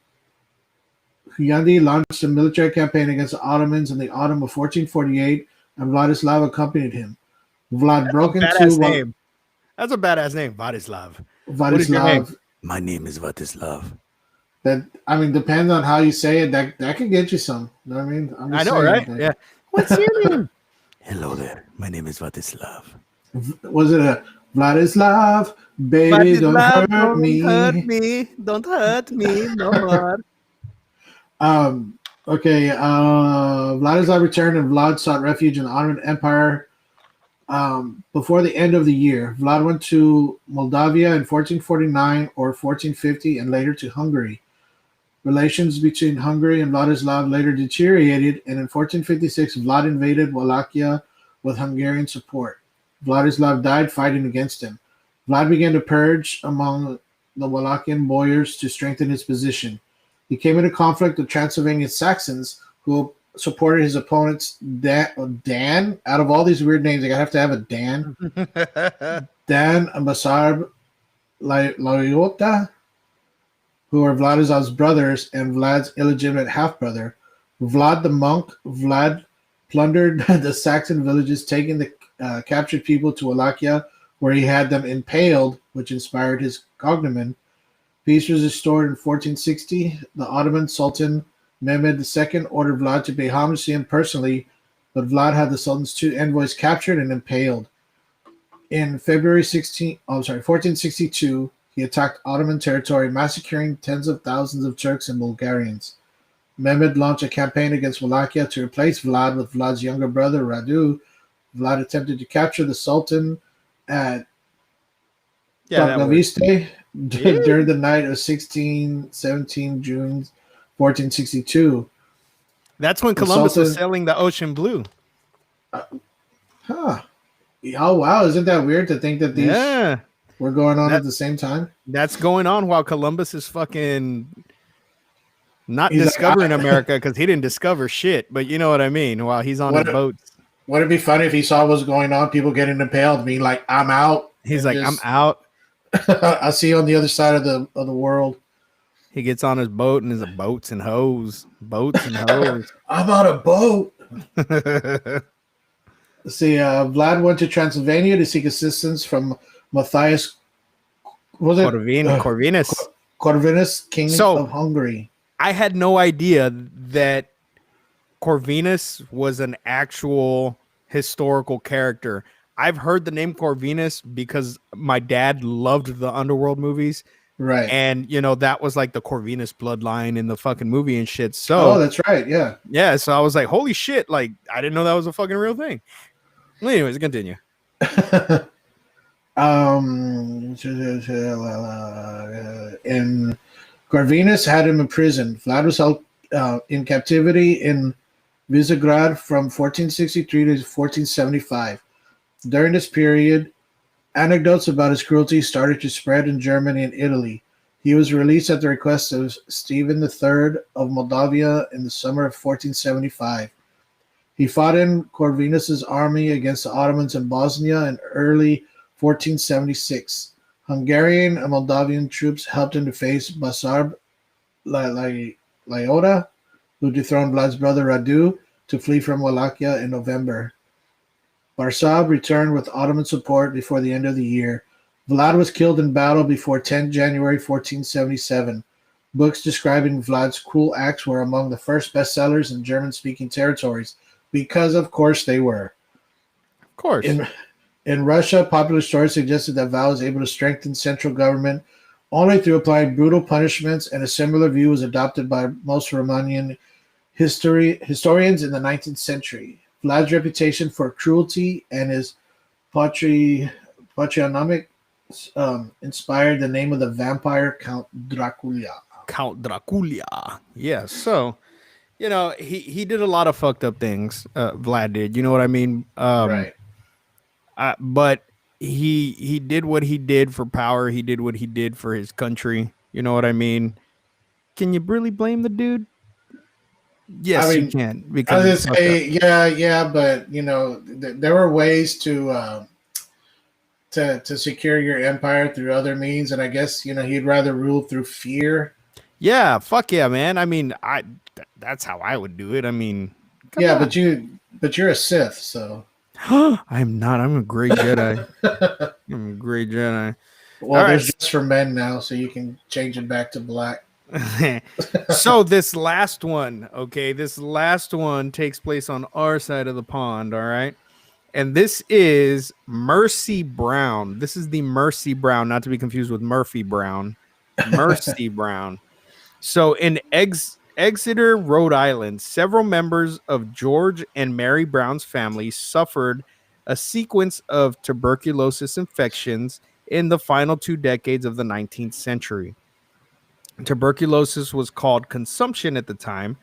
Hunyadi launched a military campaign against the Ottomans in the autumn of 1448, and Vladislav accompanied him. Vlad broke into name. That's a badass name, Vladislav. Vladislav. My name is Vladislav. That, I mean, depends on how you say it. That can get you some. You know what I mean? I know, right? Yeah. What's your name? Hello there. My name is Vladislav. Was it a Vladislav? Baby, Vladislav, don't hurt me. Don't hurt me no more. Okay. Vladislav returned and Vlad sought refuge in the Ottoman Empire. Before the end of the year, Vlad went to Moldavia in 1449 or 1450 and later to Hungary. Relations between Hungary and Vladislav later deteriorated, and in 1456, Vlad invaded Wallachia with Hungarian support. Vladislav died fighting against him. Vlad began to purge among the Wallachian boyars to strengthen his position. He came into conflict with Transylvanian Saxons, who supported his opponents. Dan, out of all these weird names, I have to have a Dan. Dan and Basarab Laiota, who are Vladislav's brothers and Vlad's illegitimate half-brother. Vlad the monk, Vlad plundered the Saxon villages, taking the captured people to Wallachia, where he had them impaled, which inspired his cognomen. Peace was restored in 1460. The Ottoman Sultan Mehmed II ordered Vlad to pay homage to him personally, but Vlad had the Sultan's 2 envoys captured and impaled. In February 1462, he attacked Ottoman territory, massacring tens of thousands of Turks and Bulgarians. Mehmed launched a campaign against Wallachia to replace Vlad with Vlad's younger brother, Radu. Vlad attempted to capture the Sultan at Bagaviste during the night of 17 June 1462. That's when Columbus was sailing the ocean blue. Oh, wow. Isn't that weird to think that these were going on at the same time? That's going on while Columbus is fucking not discovering America, because he didn't discover shit, but you know what I mean, while he's on his boats. Would it be funny if he saw what was going on, people getting impaled, being like, I'm out? He's like, I'm out. I see you on the other side of the world. He gets on his boat and is a boats and hoes. Boats and hoes. I'm on a boat. Let's see, Vlad went to Transylvania to seek assistance from Matthias. Was it Corvinus. Corvinus, king of Hungary? I had no idea that Corvinus was an actual historical character. I've heard the name Corvinus because my dad loved the Underworld movies. Right. And, you know, that was like the Corvinus bloodline in the fucking movie and shit. So, that's right. Yeah. Yeah. So I was like, holy shit. Like, I didn't know that was a fucking real thing. Well, anyways, continue. And Corvinus had him imprisoned. Vlad was held in captivity in Visegrad from 1463 to 1475. During this period, anecdotes about his cruelty started to spread in Germany and Italy. He was released at the request of Stephen III of Moldavia in the summer of 1475. He fought in Corvinus's army against the Ottomans in Bosnia in early 1476. Hungarian and Moldavian troops helped him to face Basarab Laiota, who dethroned Vlad's brother Radu, to flee from Wallachia in November. Barsab returned with Ottoman support before the end of the year. Vlad was killed in battle before 10 January 1477. Books describing Vlad's cruel acts were among the first bestsellers in German-speaking territories, because of course they were. Of course. In Russia, popular stories suggested that Vlad was able to strengthen central government only through applying brutal punishments, and a similar view was adopted by most Romanian historians in the 19th century. Vlad's reputation for cruelty and his patronymic inspired the name of the vampire Count Dracula. Count Dracula. Yeah, so, you know, he did a lot of fucked up things, Vlad did. You know what I mean? Right. But he did what he did for power. He did what he did for his country. You know what I mean? Can you really blame the dude? Yes, you can. Because I was gonna say, yeah, but you know, there were ways to secure your empire through other means, and I guess you know he'd rather rule through fear. Yeah, fuck yeah, man. I mean, that's how I would do it. I mean, yeah, on. but you're a Sith, so I'm not. I'm a gray Jedi. I'm a gray Jedi. Well, all there's just for men now, so you can change it back to black. So this last one, okay, this last one takes place on our side of the pond, all right? And this is Mercy Brown. This is the Mercy Brown, not to be confused with Murphy Brown. Mercy Brown. So in Exeter, Rhode Island, several members of George and Mary Brown's family suffered a sequence of tuberculosis infections in the final 2 decades of the 19th century. Tuberculosis was called consumption at the time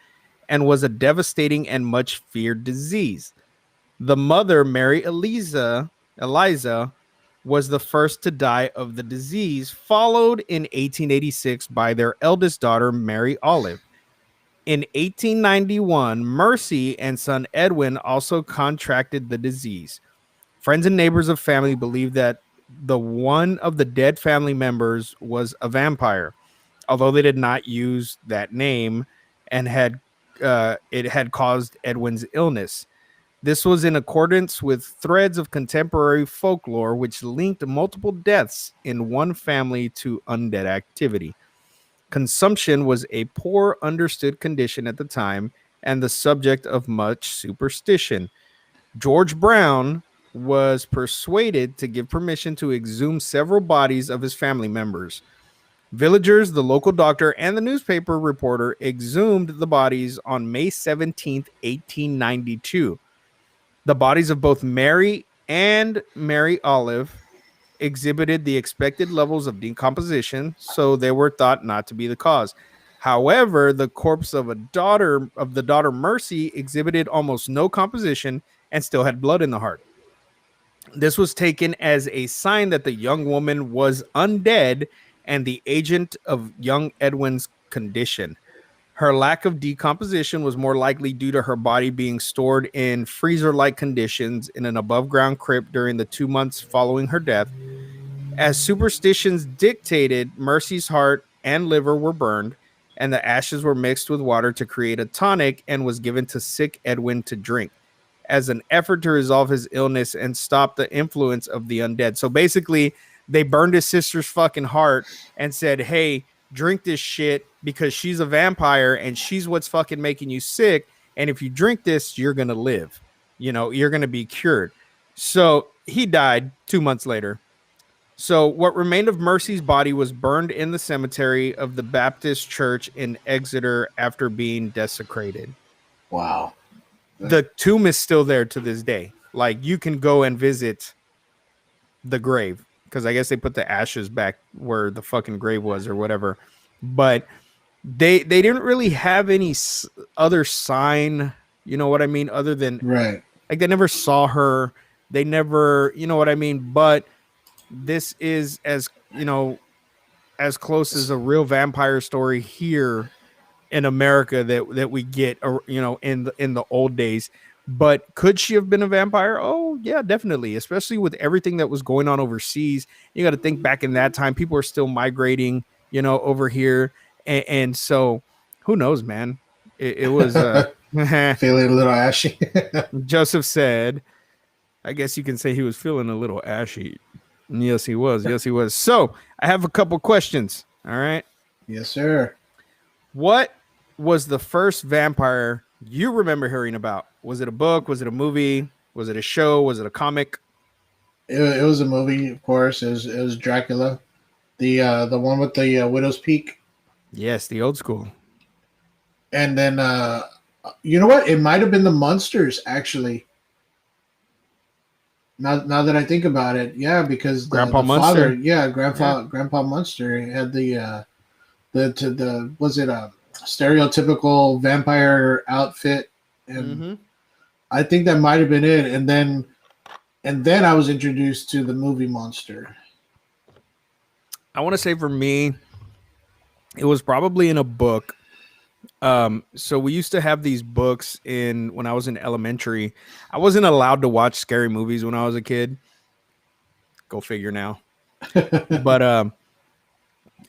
and was a devastating and much feared disease. The mother, Mary Eliza, was the first to die of the disease, followed in 1886 by their eldest daughter, Mary Olive. In 1891, Mercy and son Edwin also contracted the disease. Friends and neighbors of family believed that the one of the dead family members was a vampire, although they did not use that name, and it had caused Edwin's illness. This was in accordance with threads of contemporary folklore, which linked multiple deaths in one family to undead activity. Consumption was a poor understood condition at the time and the subject of much superstition. George Brown was persuaded to give permission to exhume several bodies of his family members. Villagers, the local doctor, and the newspaper reporter exhumed the bodies on May 17th, 1892. The bodies of both Mary and Mary Olive exhibited the expected levels of decomposition, so they were thought not to be the cause. However, the corpse of the daughter Mercy exhibited almost no composition and still had blood in the heart. This was taken as a sign that the young woman was undead and the agent of young Edwin's condition. Her lack of decomposition was more likely due to her body being stored in freezer-like conditions in an above-ground crypt during the 2 months following her death. As superstitions dictated, Mercy's heart and liver were burned, and the ashes were mixed with water to create a tonic and was given to sick Edwin to drink as an effort to resolve his illness and stop the influence of the undead. So basically, they burned his sister's fucking heart and said, hey, drink this shit because she's a vampire and she's what's fucking making you sick. And if you drink this, you're going to live. You're going to be cured. So he died 2 months later. So what remained of Mercy's body was burned in the cemetery of the Baptist Church in Exeter after being desecrated. Wow. The tomb is still there to this day. Like, you can go and visit the grave because I guess they put the ashes back where the fucking grave was or whatever. But they didn't really have any other sign, you know what I mean, other than right. Like, they never saw her. They never, you know what I mean? But this is as close as a real vampire story here in America that we get, in the old days. But could she have been a vampire? Oh yeah, definitely. Especially with everything that was going on overseas. You got to think back in that time, people are still migrating, over here. And so who knows, man, it was, feeling a little ashy. Joseph said, I guess you can say he was feeling a little ashy. Yes, he was. Yes, he was. So I have a couple questions. All right. Yes, sir. What was the first vampire you remember hearing about? Was it a book? Was it a movie? Was it a show? Was it a comic? It was a movie, of course. It was Dracula, the one with the Widow's Peak. Yes, the old school. And then, you know what? It might have been the Munsters, actually. Now that I think about it, yeah, because Grandpa the Munster. father, Grandpa Munster had the was it a stereotypical vampire outfit, and I think that might have been it. And then I was introduced to the movie Monster. I want to say for me, it was probably in a book. So we used to have these books when I was in elementary. I wasn't allowed to watch scary movies when I was a kid. Go figure now. But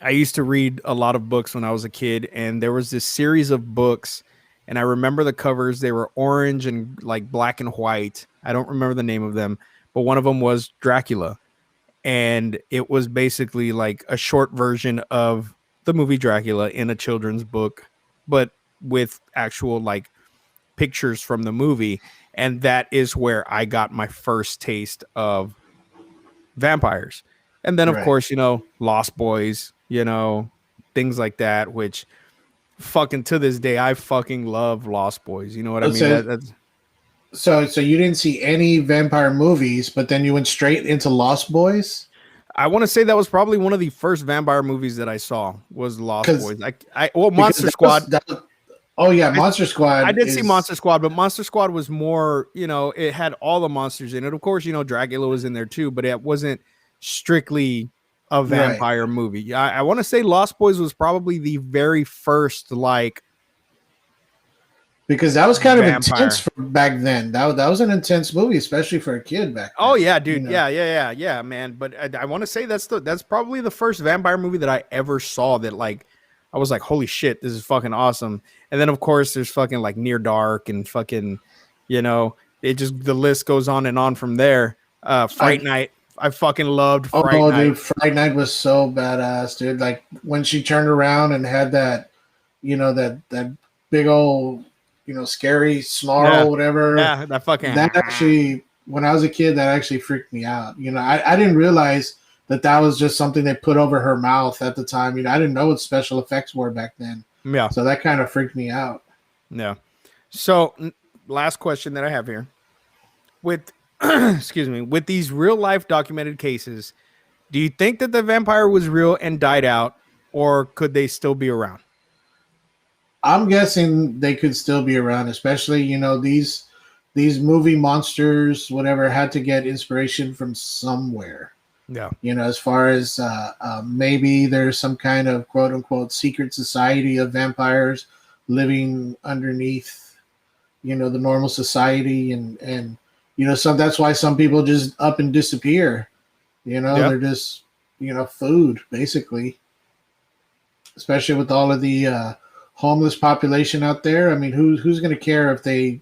I used to read a lot of books when I was a kid, and there was this series of books, and I remember the covers. They were orange and like black and white. I don't remember the name of them, but one of them was Dracula, and it was basically like a short version of the movie Dracula in a children's book, but with actual like pictures from the movie. And that is where I got my first taste of vampires. And then of course, Lost Boys, things like that, which fucking to this day, I fucking love Lost Boys. You know what I mean? So you didn't see any vampire movies, but then you went straight into Lost Boys? I want to say that was probably one of the first vampire movies that I saw was Lost Boys. Monster Squad. Monster Squad. I did see Monster Squad, but Monster Squad was more, it had all the monsters in it. Of course, Dracula was in there too, but it wasn't strictly a vampire movie. I want to say Lost Boys was probably the very first, because that was kind of intense back then. That was an intense movie, especially for a kid back then. Oh yeah, dude. Yeah, man. But I want to say that's probably the first vampire movie that I ever saw that I was like, holy shit, this is fucking awesome. And then of course there's fucking like Near Dark and fucking, it just, the list goes on and on from there. Fright Night. I fucking loved Fright Night. Dude, Fright Night was so badass, dude. Like when she turned around and had that, that big old, scary snarl, whatever. Yeah, that actually, when I was a kid, that actually freaked me out. I didn't realize that was just something they put over her mouth at the time. I didn't know what special effects were back then. Yeah. So that kind of freaked me out. Yeah. So last question that I have here. With with these real life documented cases, do you think that the vampire was real and died out, or could they still be around? I'm guessing they could still be around, especially, these movie monsters, whatever, had to get inspiration from somewhere. Yeah. As far as maybe there's some kind of quote unquote secret society of vampires living underneath, the normal society. And that's why some people just up and disappear. They're just food, basically, especially with all of the homeless population out there. I mean, who's going to care if they,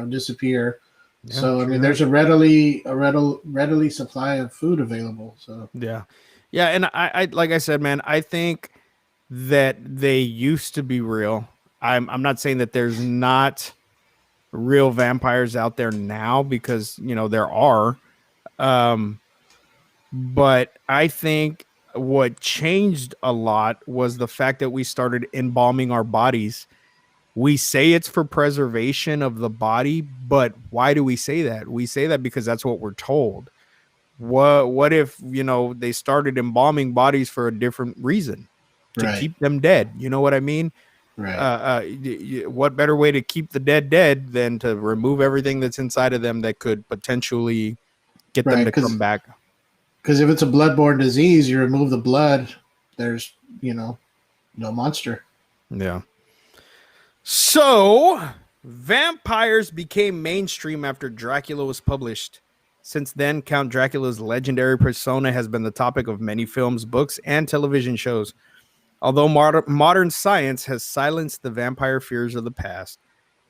disappear? Yeah, So, I true mean, that. there's a readily supply of food available. So, Yeah. Yeah. And I, like I said, man, I think that they used to be real. I'm not saying that there's not real vampires out there now, because, there are. Um, but I think what changed a lot was the fact that we started embalming our bodies. We say it's for preservation of the body, but why do we say that? We say that because that's what we're told. What if, they started embalming bodies for a different reason, to right, keep them dead? You know what I mean? right, What better way to keep the dead than to remove everything that's inside of them that could potentially get them right. to come back? Because if it's a bloodborne disease, you remove the blood. There's, no monster. Yeah. So, vampires became mainstream after Dracula was published. Since then, Count Dracula's legendary persona has been the topic of many films, books, and television shows. Although modern science has silenced the vampire fears of the past,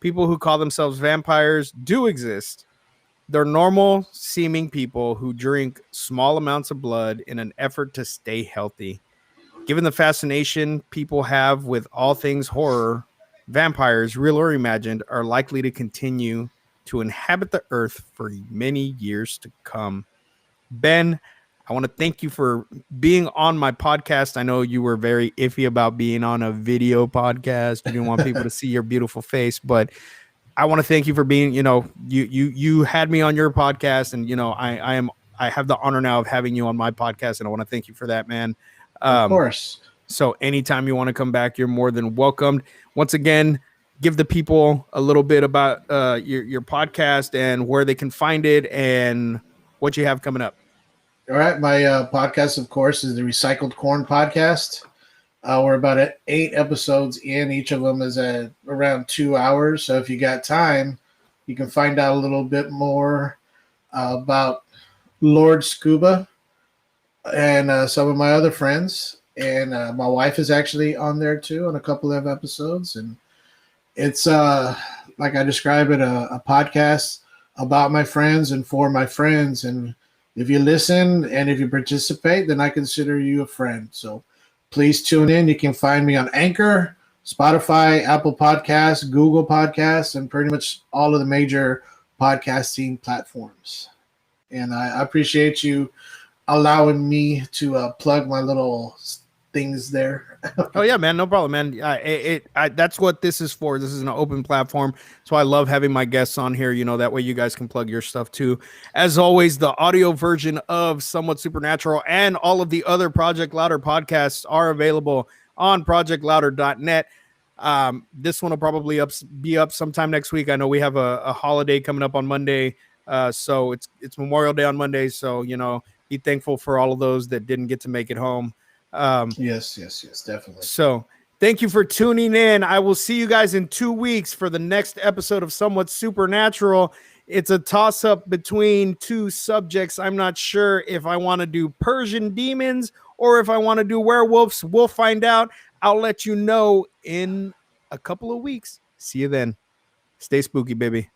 people who call themselves vampires do exist. They're normal seeming people who drink small amounts of blood in an effort to stay healthy. Given the fascination people have with all things horror, vampires, real or imagined, are likely to continue to inhabit the earth for many years to come. Ben, I want to thank you for being on my podcast. I know you were very iffy about being on a video podcast. You didn't want people to see your beautiful face, but I want to thank you for being, you had me on your podcast, and I have the honor now of having you on my podcast, and I want to thank you for that, man. Of course. So anytime you want to come back, you're more than welcomed. Once again, give the people a little bit about your podcast and where they can find it and what you have coming up. All right. My podcast, of course, is the Recycled Corn Podcast. We're about at 8 episodes in. Each of them is at around 2 hours. So if you got time, you can find out a little bit more about Lord Scuba and some of my other friends. And my wife is actually on there too on a couple of episodes. And it's like I describe it, a podcast about my friends and for my friends. And if you listen and if you participate, then I consider you a friend. So please tune in. You can find me on Anchor, Spotify, Apple Podcasts, Google Podcasts, and pretty much all of the major podcasting platforms. And I appreciate you allowing me to plug my little things there. Oh yeah, man, no problem, man. That's what this is for. This is an open platform, so I love having my guests on here. That way you guys can plug your stuff too. As always, the audio version of Somewhat Supernatural and all of the other Project Louder podcasts are available on projectlouder.net. This one will probably be up sometime next week. I know we have a holiday coming up on Monday, so it's Memorial Day on Monday. So be thankful for all of those that didn't get to make it home. Yes, definitely. So thank you for tuning in. I will see you guys in 2 weeks for the next episode of Somewhat Supernatural. It's a toss-up between two subjects. I'm not sure if I want to do Persian demons or if I want to do werewolves. We'll find out. I'll let you know in a couple of weeks. See you then. Stay spooky, baby.